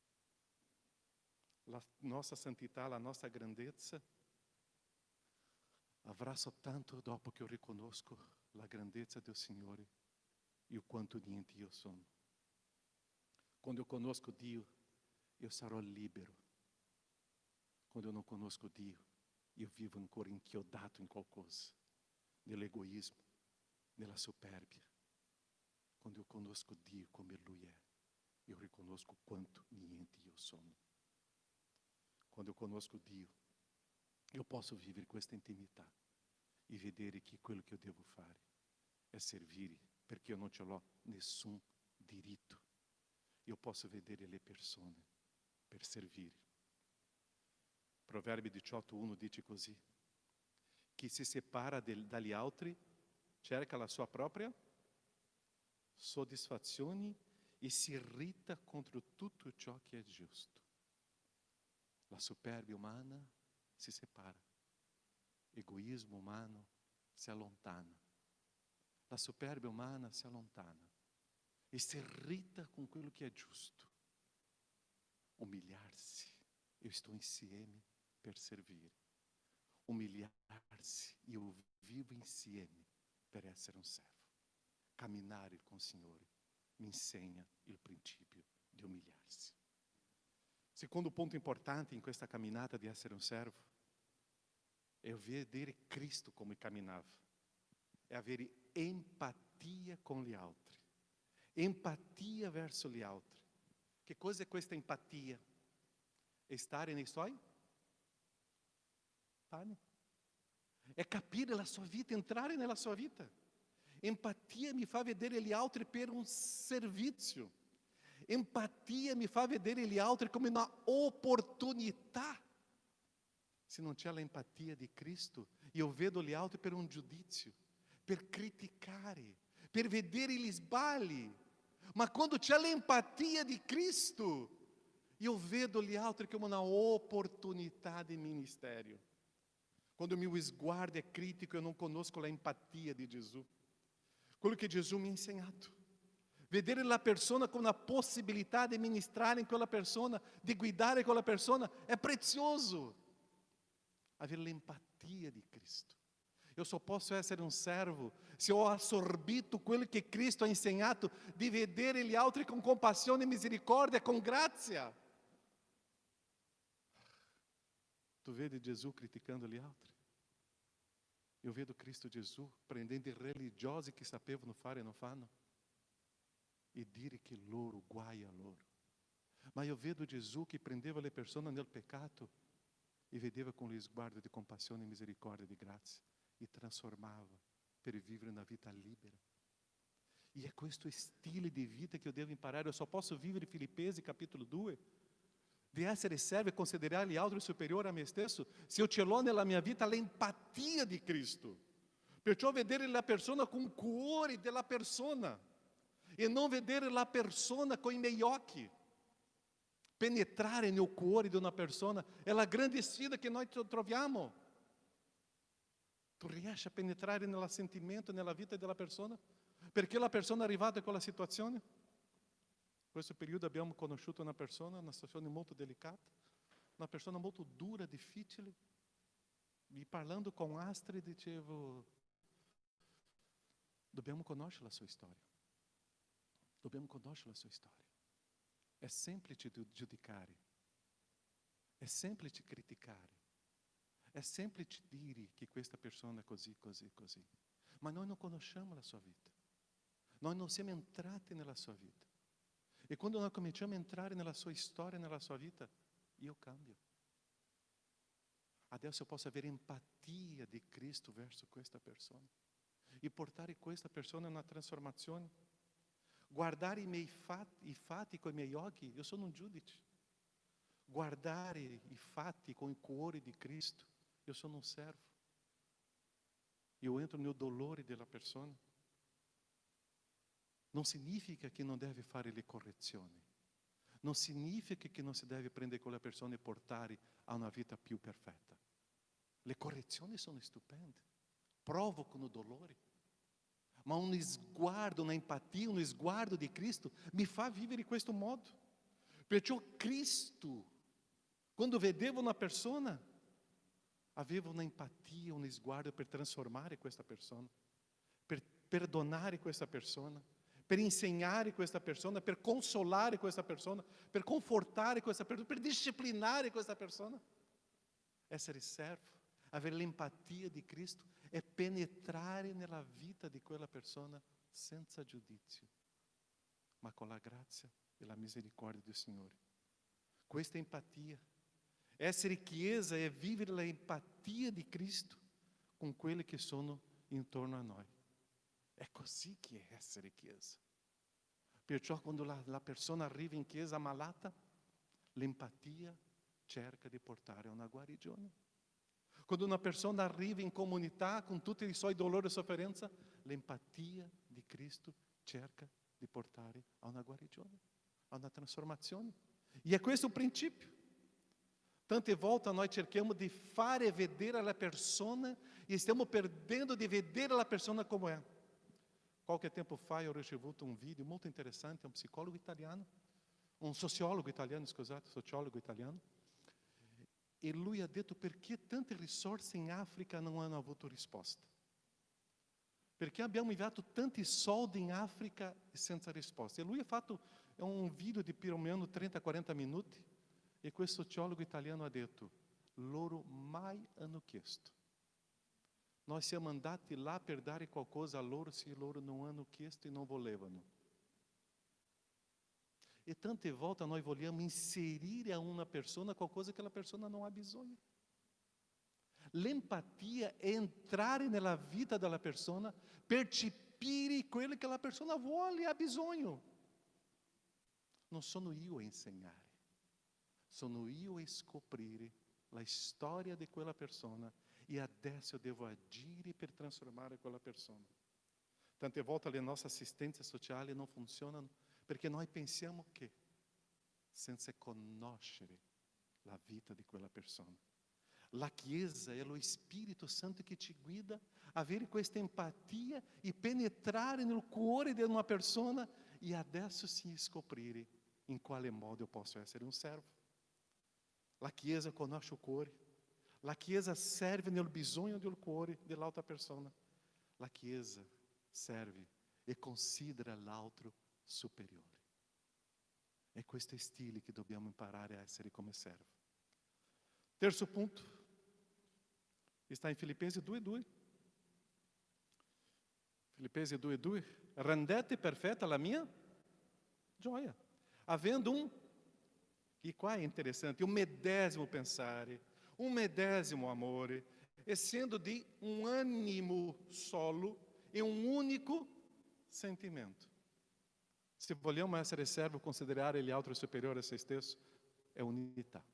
La nostra santità, la nostra grandezza avrà soltanto dopo che io riconosco la grandezza del Signore e o quanto niente io sono. Quando eu conosco Dio, io sarò libero. Quando eu non conosco Dio, io vivo ancora inchiodato in qualcosa, nell'egoismo, nella superbia. Quando io conosco Dio come Lui è, io riconosco quanto niente io sono. Quando eu conosco Dio, io posso vivere questa intimità e vedere che quello che io devo fare è servire, perché io non ce l'ho nessun diritto. Io posso vedere le persone per servire. Proverbi 18:1 dice così: chi si separa dagli altri cerca la sua propria soddisfazione e si irrita contro tutto ciò che è giusto. La superbia umana si separa. Egoismo umano si allontana. La superbia umana si allontana e si irrita com quello che è giusto. Humilhar-se. Eu estou insieme per servire. Humilhar-se. Eu vivo insieme per essere un servo. Camminare com o Signore mi insegna il principio di umilhar-se. Secondo ponto importante in questa camminata di essere un servo è vedere Cristo come camminava, è avere empatia con gli altri, empatia verso gli altri. Che cosa è questa empatia? È stare nei suoi panni, è capire la sua vita, entrare nella sua vita. Empatia mi fa vedere gli altri per un servizio. Empatia mi fa vedere gli altri come una opportunità. Se non c'è l'empatia di Cristo, io vedo gli altri per un giudizio, per criticare, per vedere gli sbagli. Ma quando c'è l'empatia di Cristo, io vedo gli altri come una opportunità di ministero. Quando il mio sguardo è critico, io non conosco l'empatia di Gesù. Quello che Gesù mi ha insegnato. Vedere la persona con una possibilità di ministrare in quella persona, di guidare quella persona, è prezioso. Avere l'empatia di Cristo. Io só posso essere un servo se ho assorbito quello che Cristo ha insegnato di vedere gli altri con compassione, misericordia, con grazia. Tu vedi Gesù criticando gli altri? Io vedo Cristo Gesù prendendo i religiosi che sapevano fare e non fanno e dire che loro, guai a loro. Ma io vedo Gesù che prendeva le persone nel peccato e vedeva con gli sguardi di compassione, misericordia e di grazia e trasformava per vivere una vita libera. E è questo stile di vita che io devo imparare. Eu só posso vivere Filipenses capítulo 2, di essere servo e considerare gli altri superiori a me stesso, se io ce l'ho nella mia vita l'empatia di Cristo. Perciò vedere la persona con il cuore della persona e non vedere la persona con i miei occhi. Penetrare nel cuore di una persona è la grande sfida che noi troviamo. Tu riesci a penetrare nel sentimento, nella vita della persona? Perché la persona è arrivata a quella situazione? In questo periodo abbiamo conosciuto una persona, una situazione molto delicata, una persona molto dura, difficile. E parlando con Astrid, dicevo, dobbiamo conoscere la sua storia. Dobbiamo conoscere la sua storia. È semplice giudicare, è semplice criticare, è semplice dire che questa persona è così, così, così. Ma noi non conosciamo la sua vita. Noi non siamo entrati nella sua vita. E quando noi cominciamo a entrare nella sua storia, nella sua vita, io cambio. Adesso io posso avere empatia di Cristo verso questa persona e portare questa persona a una trasformazione. Guardare i fatti con i miei occhi, io sono un giudice. Guardare i fatti con il cuore di Cristo, io sono un servo. Io entro nel dolore della persona. Non significa che non deve fare le correzioni. Non significa che non si deve prendere quella persona e portare a una vita più perfetta. Le correzioni sono stupende, provocano dolore. Ma un sguardo, una empatia, un sguardo di Cristo mi fa vivere in questo modo. Perciò Cristo, quando vedeva una persona, aveva una empatia, un sguardo per trasformare questa persona, per perdonare questa persona, per insegnare questa persona, per consolare questa persona, per confortare questa persona, per disciplinare questa persona. Essere servo, avere l'empatia di Cristo è penetrare nella vita di quella persona senza giudizio, ma con la grazia e la misericordia del Signore. Questa empatia, essere chiesa è vivere l'empatia di Cristo con quelli che sono intorno a noi. È così che è essere chiesa. Perciò quando la persona arriva in chiesa malata, l'empatia cerca di portare a una guarigione. Quando una persona arriva in comunità con tutti i suoi dolori e sofferenza, l'empatia di Cristo cerca di portare a una guarigione, a una trasformazione. E è questo il principio. Tante volte noi cerchiamo di fare vedere alla persona e stiamo perdendo di vedere la persona come è. Qualche tempo fa ho ricevuto un video molto interessante, un psicologo italiano, un sociologo italiano, scusate, sociologo italiano, e lui ha detto perché tante risorse in Africa non hanno avuto risposta. Perché abbiamo inviato tanti soldi in Africa senza risposta. E lui ha fatto un video di più o meno 30-40 minuti e questo sociologo italiano ha detto, loro mai hanno chiesto. Noi siamo andati là per dare qualcosa a loro se loro non hanno chiesto e non volevano. E tante volte noi vogliamo inserire a una persona qualcosa che la persona non ha bisogno. L'empatia è entrare nella vita della persona, percepire quello che la persona vuole e ha bisogno. Non sono io a insegnare, sono io a scoprire la storia di quella persona e adesso eu devo agire per trasformare quella persona. Tante volte le nostre assistenze sociali non funzionano perché noi pensiamo che senza conoscere la vita di quella persona. La Chiesa è lo Spirito Santo che ci guida a avere questa empatia e penetrare nel cuore di una persona e adesso sì scoprire in quale modo eu posso essere un servo. La Chiesa conosce il cuore. La Chiesa serve nel bisogno del cuore dell'altra persona. La Chiesa serve e considera l'altro superiore. È questo stile che dobbiamo imparare a essere come servo. Terzo punto, está em Filipenses 2:2. Filipenses 2:2. Rendete perfetta la mia gioia. Havendo e qua è interessante, un medesimo pensare, un medesimo amore, essendo di un animo solo e un unico sentimento. Se vogliamo essere servo, considerare gli altri superiori a se stesso, è unità.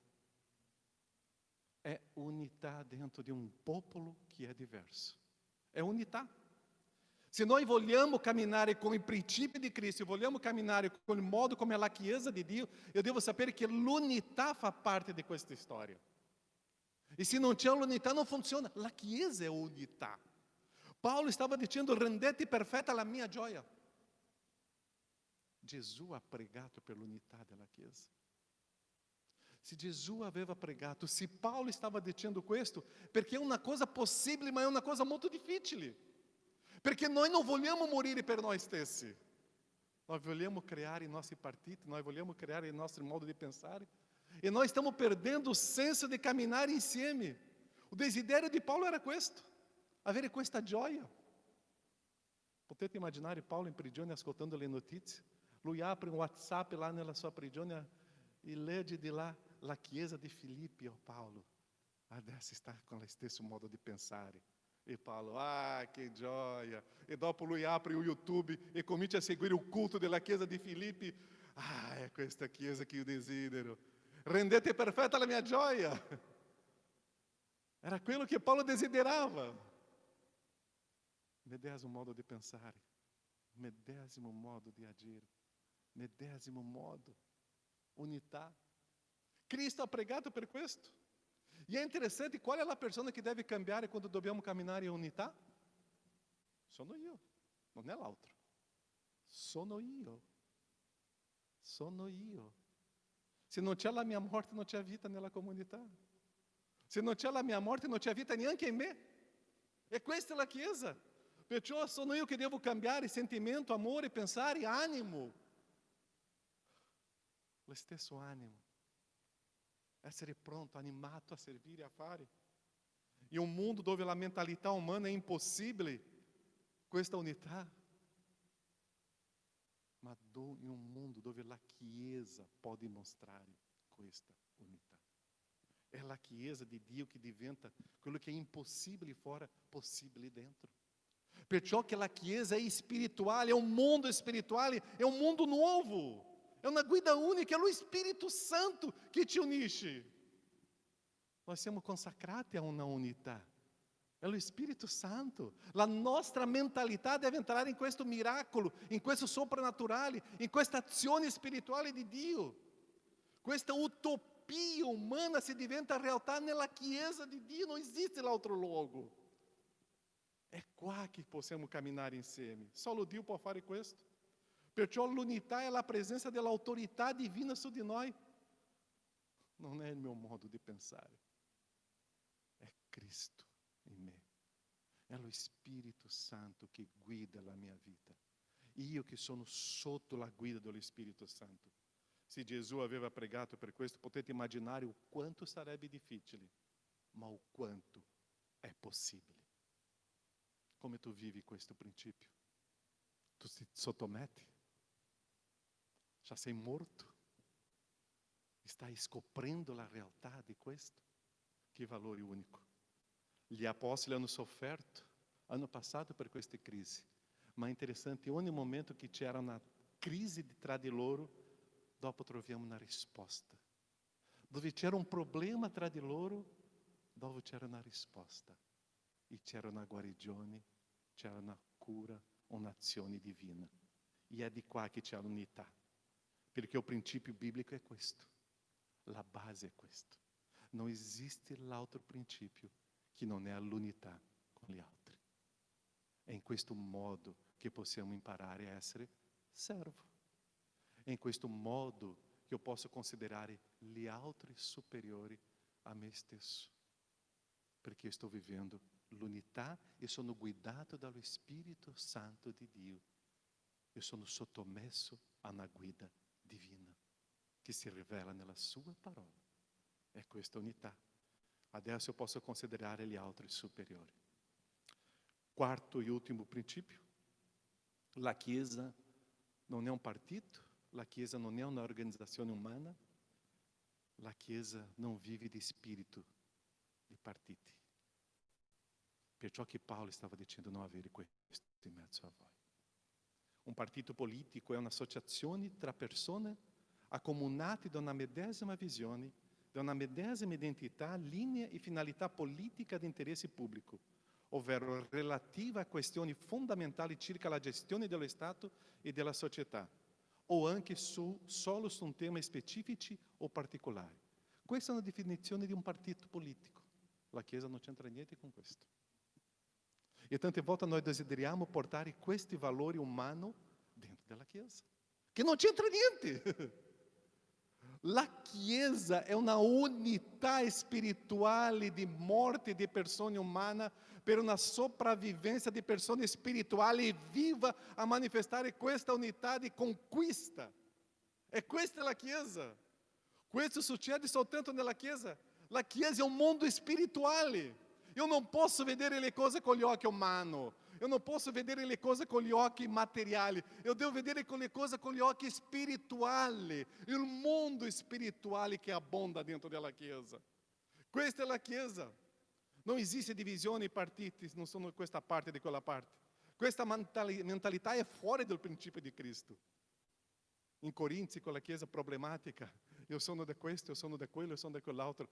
È unità dentro di un popolo che è diverso. È unità. Se noi vogliamo camminare com i princípi di Cristo, vogliamo camminare com il modo come è la Chiesa di Dio, eu devo sapere che l'unità fa parte di questa storia. E se non c'è l'unità non funziona. La Chiesa è unità. Paolo stava dicendo, rendete perfetta la mia gioia. Gesù ha pregato per l'unità della Chiesa. Se Gesù aveva pregato, se Paolo stava dicendo questo, perché è una cosa possibile, ma è una cosa molto difficile. Perché noi non vogliamo morire per noi stessi. Noi vogliamo creare i nostri partiti, noi vogliamo creare il nostro modo di pensare. E noi stiamo perdendo il senso di camminare insieme. O desiderio di Paolo era questo, avere questa gioia. Potete immaginare Paolo in prigione ascoltando le notizie? Lui apre un WhatsApp lá nella sua prigione e legge di là la Chiesa di Filippi, oh Paolo, adesso sta con lo stesso modo di pensare. E Paolo, che gioia! E dopo lui apre o YouTube e comincia a seguire il culto della Chiesa di Filippi. È questa Chiesa che io desidero. Rendete perfetta la mia gioia. Era quello che Paolo desiderava. Medesimo modo di pensare, medesimo modo di agire, medesimo modo, unità. Cristo ha pregato per questo. E è interessante, qual è la persona che deve cambiare quando dobbiamo camminare in unità? Sono io, non è l'altro. Sono io. Sono io. Se non c'è la mia morte, non c'è vita nella comunità. Se non c'è la mia morte, non c'è vita neanche in me. E questa è la Chiesa. Perciò sono io che devo cambiare sentimento, amore, pensare, animo. Lo stesso animo. Essere pronto, animato a servire e a fare. In un mondo dove la mentalità umana è impossibile questa unità, ma in un mondo dove la Chiesa può dimostrare questa unità. È la Chiesa di Dio che diventa quello che è impossibile fora, possibile dentro. Perciò che la Chiesa è spirituale, è un mondo spirituale, è un mondo nuovo. È una guida unica, è lo Spirito Santo che ci unisce. Noi siamo consacrati a una unità. È lo Spirito Santo. La nostra mentalità deve entrare in questo miracolo, in questo soprannaturale, in questa azione spirituale di Dio. Questa utopia utopia umana si diventa realtà nella Chiesa di Dio, non esiste l'altro luogo. È qua che possiamo camminare insieme. Solo Dio può fare questo. Perciò l'unità è la presenza dell'autorità divina su di noi. Non è il mio modo di pensare. È Cristo in me. È lo Spirito Santo che guida la mia vita. Io che sono sotto la guida dello Spirito Santo. Se Gesù aveva pregato per questo, potete immaginare o quanto sarebbe difficile, ma o quanto è possibile. Come tu vivi questo principio? Tu ti sottometti? Já sei morto? Stai scoprendo la realtà di questo? Che valore unico. Gli apostoli hanno sofferto, hanno passato per queste crisi, ma è interessante, ogni momento che c'era una crisi tra di loro, dopo troviamo una risposta. Dove c'era un problema tra di loro, dopo c'era una risposta. E c'era una guarigione, c'era una cura, un'azione divina. E è di qua che c'è l'unità. Perché il principio biblico è questo. La base è questo. Non esiste l'altro principio che non è l'unità con gli altri. È in questo modo che possiamo imparare a essere servo. È in questo modo che io posso considerare gli altri superiori a me stesso. Perché sto vivendo l'unità e sono guidato dallo Spirito Santo di Dio. Io sono sottomesso a una guida divina che si rivela nella sua parola. È questa unità. Adesso io posso considerare gli altri superiori. Quarto e ultimo principio. La Chiesa non è un partito, la Chiesa non è una organizzazione umana, la Chiesa non vive di spirito di partiti. Perciò che Paolo stava dicendo non avere questo in mezzo a voi. Un partito politico è un'associazione tra persone accomunate da una medesima visione, da una medesima identità, linea e finalità politica di interesse pubblico, ovvero relativa a questioni fondamentali circa la gestione dello Stato e della società, o anche solo su un tema specifici o particolari. Questa è una definizione di un partito politico. La Chiesa non c'entra niente con questo. E tante volte noi desideriamo portare questi valori umani dentro della Chiesa, che non c'entra niente. La Chiesa è una unità spirituale di morte di persone umane per una sopravvivenza di persone spirituali viva a manifestare questa unità di conquista. E questa è la Chiesa. Questo succede soltanto nella Chiesa. La Chiesa è un mondo spirituale. Io non posso vedere le cose con gli occhi umani. Io non posso vedere le cose con gli occhi materiali. Io devo vedere le cose con gli occhi spirituali. Il mondo spirituale che abbonda dentro della Chiesa. Questa è la Chiesa. Non esiste divisione, i partiti non sono questa parte di quella parte. Questa mentalità è fuori dal principio di Cristo. In Corinzi, con la Chiesa problematica, io sono di questo, io sono di quello, io sono di quell'altro.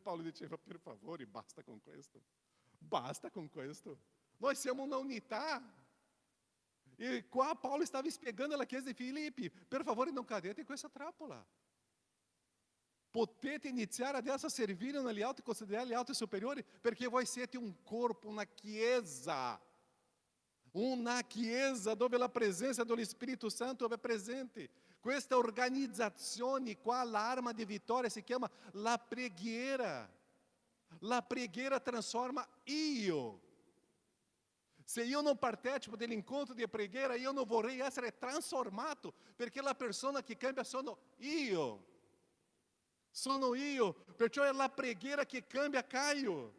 Paolo diceva, per favore, basta con questo. Basta con questo. Noi siamo una unità. E qua Paolo stava spiegando alla Chiesa di Filippi, per favore non cadete in questa trappola. Potete iniziare adesso a servire negli altri, considerare gli altri superiori, perché voi siete un corpo, una chiesa dove la presenza dello Spirito Santo è presente. Questa organizzazione qua, l'arma di vittoria si chiama la preghiera. La preghiera trasforma io. Se io non partecipo dell'incontro di preghiera, io non vorrei essere trasformato, perché la persona che cambia sono io. Sono io, perciò è la preghiera che cambia Caio.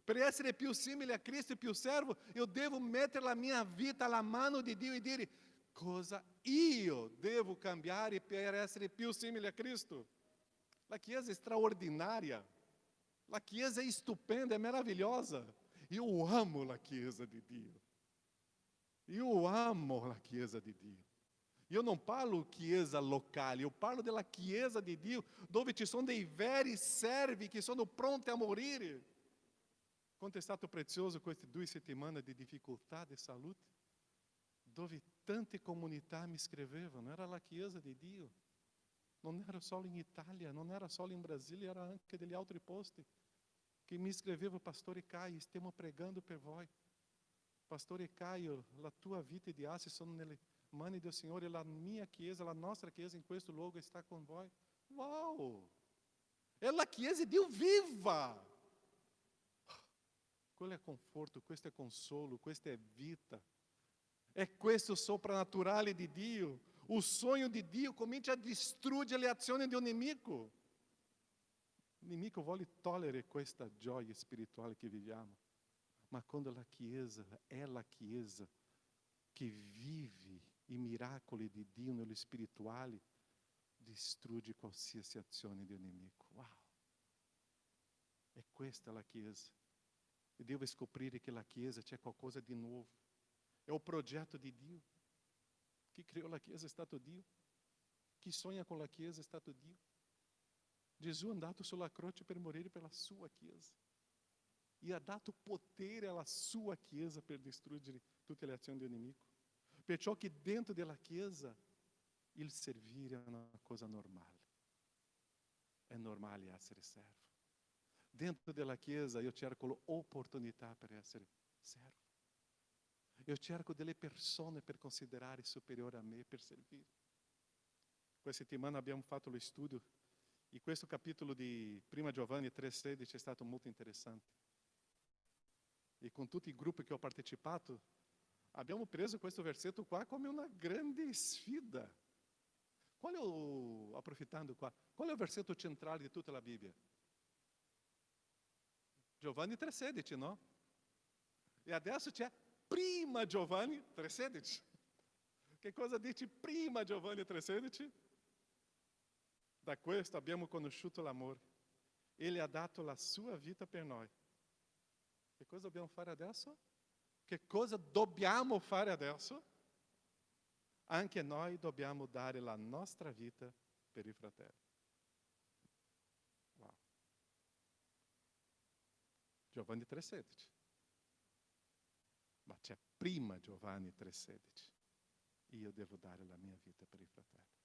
Per essere più simile a Cristo e più servo, io devo mettere la mia vita alla mano di Dio e dire cosa io devo cambiare per essere più simile a Cristo. La Chiesa è straordinaria, la Chiesa è stupenda, è meravigliosa. Io amo la Chiesa di Dio. Io amo la Chiesa di Dio. Io non parlo Chiesa locale, io parlo della Chiesa di Dio, dove ci sono dei veri servi che sono pronti a morire. Quanto è stato prezioso queste 2 settimane di difficoltà di salute, dove tante comunità mi scrivevano, era la Chiesa di Dio. non era solo in Italia, non era solo in Brasile, era anche degli altri posti. Che mi scriveva, Pastore Caio, stiamo pregando per voi. Pastore Caio, la tua vita di Assi sono nelle mani del Signore, la mia chiesa, la nostra chiesa in questo luogo está con voi. Uau! É la chiesa di Dio viva! Quello è conforto, questo è consolo, questa è vita. È questo soprannaturale di Dio. O sonho di Dio comincia a distruggere le azioni del nemico. Il nemico vuole togliere questa gioia spirituale che viviamo. Ma quando la Chiesa è la Chiesa che vive i miracoli di Dio nello spirituale, distrugge qualsiasi azione del nemico. Wow! E questa è la Chiesa. E devo scoprire che la Chiesa c'è qualcosa di nuovo. È il progetto di Dio. Chi criou la Chiesa è stato Dio. Chi sogna con la Chiesa è stato Dio. Gesù è andato sulla croce per morire per la sua Chiesa. E ha dato potere alla sua Chiesa per distruggere tutte le azioni del nemico. Perciò che dentro della Chiesa il servire è una cosa normale. È normale essere servo. Dentro della Chiesa io cerco l'opportunità per essere servo. Io cerco delle persone per considerare superiore a me, per servire. Questa settimana abbiamo fatto lo studio e questo capitolo di 1 Giovanni 3,16 è stato molto interessante. E con tutti i gruppi che ho partecipato, abbiamo preso questo versetto qua come una grande sfida. Approfittando qua, qual è il versetto centrale di tutta la Bibbia? Giovanni 3,16, no? E adesso c'è prima Giovanni 3,16. Che cosa dice prima Giovanni 3,16? Da questo abbiamo conosciuto l'amore. Ele ha dato la sua vita per noi. Che cosa dobbiamo fare adesso? Che cosa dobbiamo fare adesso? Anche noi dobbiamo dare la nostra vita per i fratelli. Wow. Giovanni 3,16. Ma c'è prima Giovanni 3,16. Io devo dare la mia vita per i fratelli.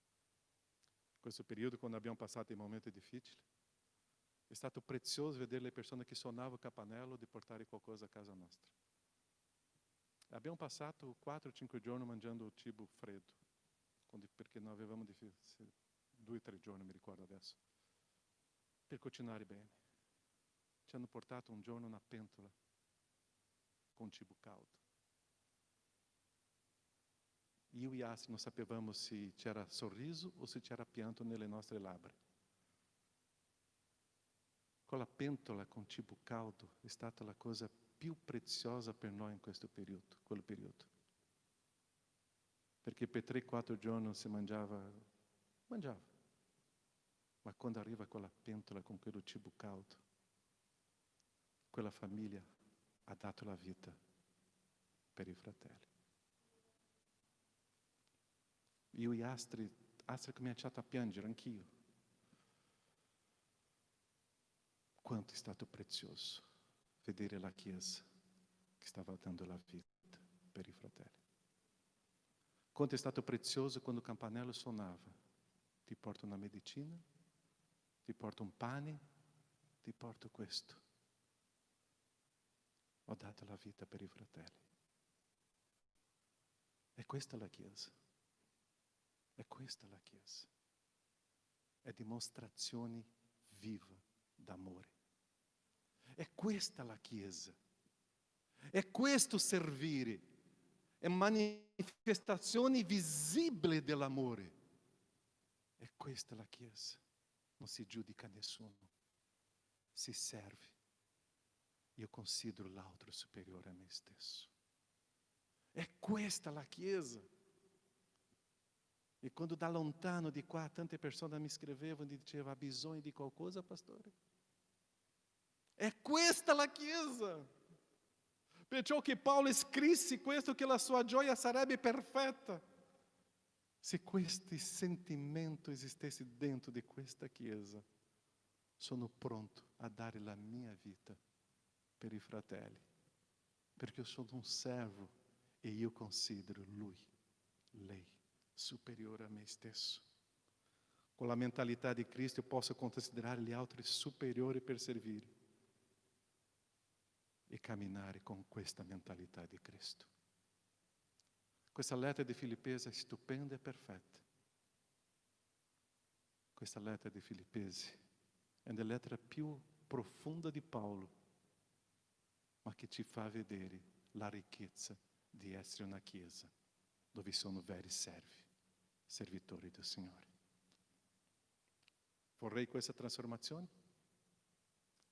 In questo periodo, quando abbiamo passato i momenti difficili, è stato prezioso vedere le persone che suonavano il campanello di portare qualcosa a casa nostra. Abbiamo passato 4-5 giorni mangiando cibo freddo, perché non avevamo 2-3 giorni, mi ricordo adesso, per cucinare bene. Ci hanno portato un giorno una pentola con cibo caldo. Io e Assi non sapevamo se c'era sorriso o se c'era pianto nelle nostre labbra. Quella pentola con cibo caldo è stata la cosa più preziosa per noi in questo periodo, quel periodo. Perché per 3-4 giorni si mangiava. Ma quando arriva quella pentola con quello cibo caldo, quella famiglia ha dato la vita per i fratelli. Io e Astrid ha cominciato a piangere, anch'io. Quanto è stato prezioso vedere la Chiesa che stava dando la vita per i fratelli. Quanto è stato prezioso quando il campanello suonava. Ti porto una medicina, ti porto un pane, ti porto questo. Ho dato la vita per i fratelli. E questa è la Chiesa. E questa è la Chiesa. È dimostrazione viva d'amore. È questa la Chiesa. È questo servire. È manifestazione visibile dell'amore. È questa la Chiesa. Non si giudica nessuno. Si serve. Io considero l'altro superiore a me stesso. È questa la Chiesa. E quando da lontano di qua tante persone mi scrivevano e dicevano: ha bisogno di qualcosa, pastore? È questa la Chiesa. Perciò che Paolo scrisse questo, che la sua gioia sarebbe perfetta. Se questo sentimento esistesse dentro di questa Chiesa, sono pronto a dare la mia vita per i fratelli. Perché io sono un servo e io considero lui, lei, superiore a me stesso. con la mentalità di Cristo, io posso considerare gli altri superiori per servire e camminare con questa mentalità di Cristo. Questa lettera di Filippesi è stupenda e perfetta. Questa lettera di Filippesi è la lettera più profonda di Paolo, ma che ci fa vedere la ricchezza di essere una chiesa dove sono veri servi, servitori del Signore. Vorrei questa trasformazione?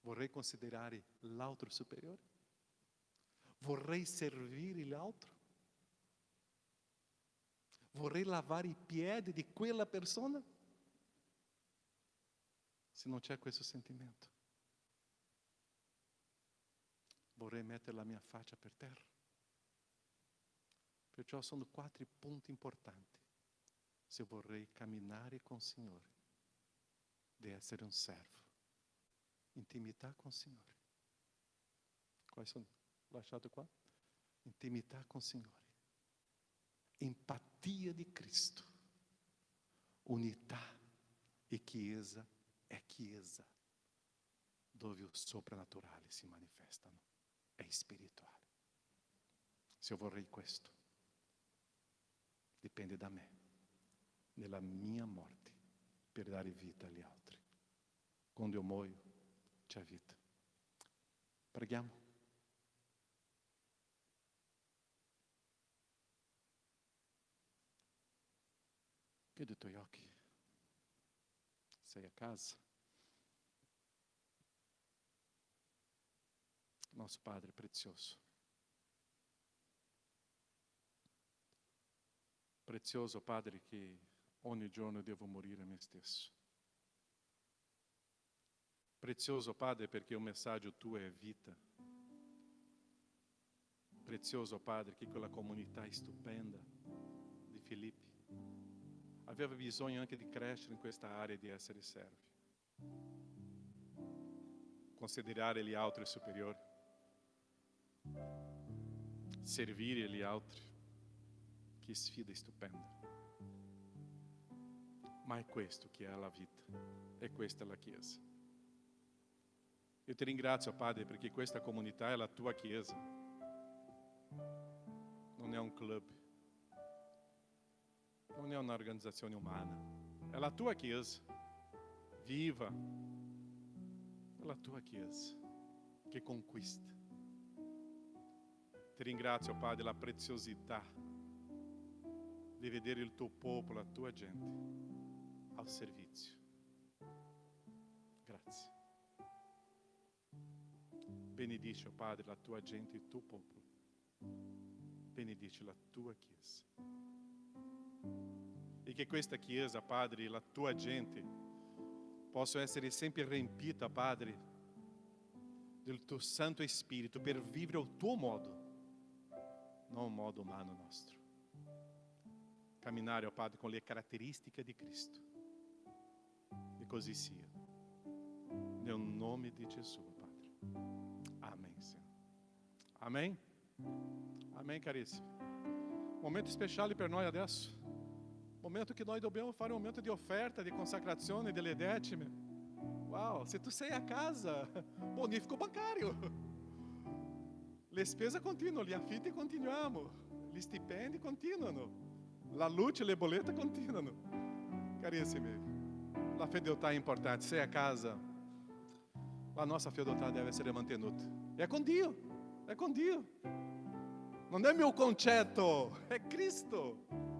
Vorrei considerare l'altro superiore? Vorrei servire l'altro? Vorrei lavare i piedi di quella persona? Se non c'è questo sentimento, vorrei mettere la mia faccia per terra. Perciò sono 4 punti importanti se vorrei camminare con il Signore, di essere un servo, intimità con il Signore. Quali sono? Lasciate qua? Intimità con il Signore, empatia di Cristo, unità e chiesa è chiesa dove i soprannaturali si manifestano, è spirituale. Se io vorrei questo, dipende da me, nella mia morte, per dare vita agli altri. Quando io muoio, c'è vita. Preghiamo. Chiudi i tuoi occhi. Sei a casa. Nosso Padre prezioso. Prezioso Padre che ogni giorno devo morire a me stesso. Prezioso Padre perché un messaggio tuo è vita. Prezioso Padre che quella comunità stupenda di Filippi aveva bisogno anche di crescere in questa area di essere servi. Considerare gli altri superiori. Servire gli altri. Che sfida stupenda. Ma è questo che è la vita. E questa è la Chiesa. Io ti ringrazio, Padre, perché questa comunità è la tua Chiesa. Non è un club. Non è un'organizzazione umana. È la tua Chiesa. Viva. È la tua Chiesa che conquista. Ti ringrazio, Padre, la preziosità di vedere il tuo popolo, la tua gente al servizio. Grazie. Benedici, oh Padre, la tua gente, il tuo popolo. Benedici la tua Chiesa. E che questa Chiesa, Padre, la tua gente, possa essere sempre riempita, Padre, del tuo Santo Spirito per vivere il tuo modo, non un modo umano nostro. Camminare, oh Padre, con le caratteristiche di Cristo. E così sia. Nel nome di Gesù, Padre. Amém, Senhor. Amém? Amém, carissimi. Momento speciale per noi adesso. Momento che noi dobbiamo fare un momento di offerta, di consacrazione delle decime. Wow, se tu sei a casa, bonifico bancario. Le spese continuano, gli affitti continuiamo, gli stipendi continuano, la luce e le bollette continuano. Carissimi, la fedeltà è importante. Sei a casa, la nostra fedeltà deve essere mantenuta. È con Dio, è con Dio. Non è mio concetto, è Cristo.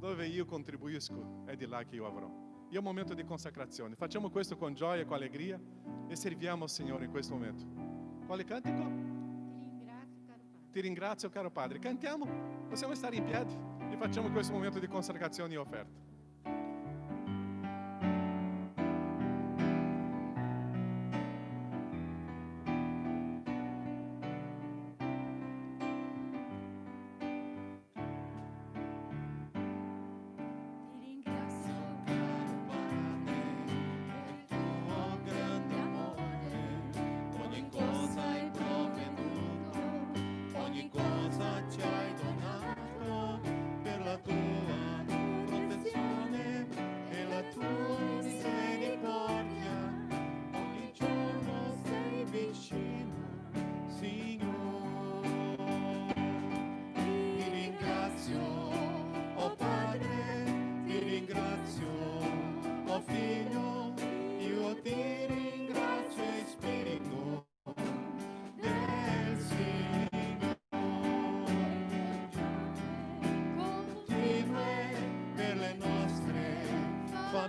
Dove io contribuisco, è di là che io avrò. E è un momento di consacrazione. Facciamo questo con gioia, con allegria e serviamo il Signore in questo momento. Quale cantico? Ti ringrazio, caro Padre. Cantiamo? Possiamo stare in piedi e facciamo questo momento di consacrazione e offerta. Ci hai donato per la tua protezione.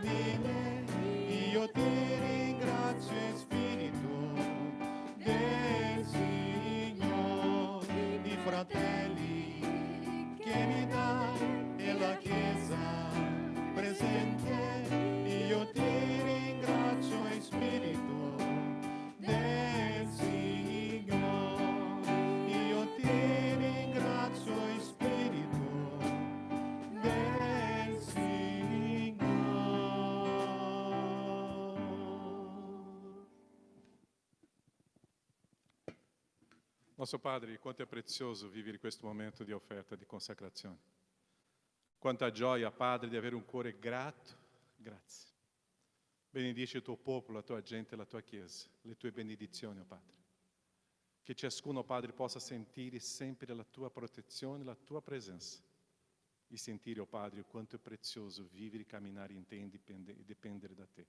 stabile, io ti ringrazio Spirito del Signore, i fratelli che mi dai e la Chiesa presente, io ti ringrazio Spirito del Signore, io ti ringrazio Spirito del Signore. Nostro Padre, quanto è prezioso vivere questo momento di offerta, di consacrazione. Quanta gioia, Padre, di avere un cuore grato. Grazie. Benedici il tuo popolo, la tua gente, la tua Chiesa, le tue benedizioni, oh Padre. Che ciascuno, Padre, possa sentire sempre la tua protezione, la tua presenza. E sentire, oh Padre, quanto è prezioso vivere, camminare in te e dipendere da te.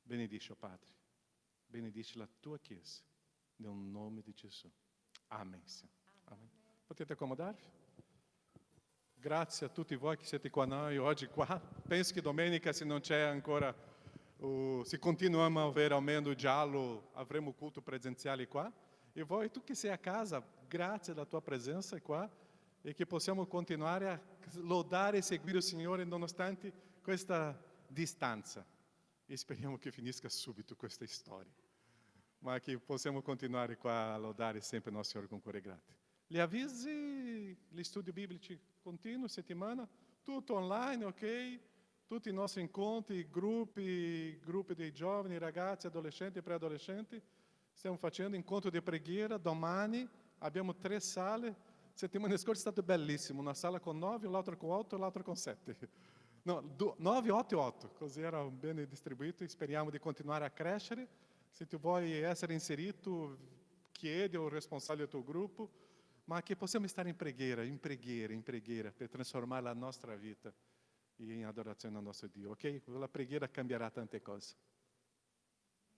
Benedici, oh Padre. Benedici la tua Chiesa. Nel nome di Gesù. Amen, Signore. Amen. Potete accomodarvi? Grazie a tutti voi che siete con noi oggi qua. Penso che domenica, se non c'è ancora, se continuiamo a avere almeno giallo, avremo culto presenziale qua. E voi, tu che sei a casa, grazie alla tua presenza qua e che possiamo continuare a lodare e seguire il Signore nonostante questa distanza. E speriamo che finisca subito questa storia, ma che possiamo continuare qua a lodare sempre il nostro Signore con cuore grato. Gli avvisi, gli studi biblici continui, settimana, tutto online, ok? Tutti i nostri incontri, gruppi dei giovani, ragazzi, adolescenti e preadolescenti. Stiamo facendo incontro di preghiera, domani abbiamo 3 sale. Settimana scorsa è stato bellissimo, una sala con 9, l'altra con 8 e l'altra con 7. No, 9, 8 e 8, così era bene distribuito. Speriamo di continuare a crescere. Se tu vuoi essere inserito, chiedi al responsabile del tuo gruppo, ma che possiamo stare in preghiera, per trasformare la nostra vita in adorazione al nostro Dio, ok? La preghiera cambierà tante cose.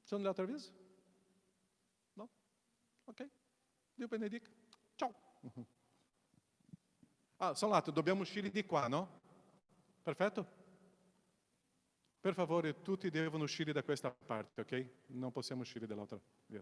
Sono l'altro avviso? No? Ok? Dio benedica. Ciao! Sono l'altro, dobbiamo uscire di qua, no? Perfetto? Per favore, tutti devono uscire da questa parte, ok? Non possiamo uscire dall'altra via.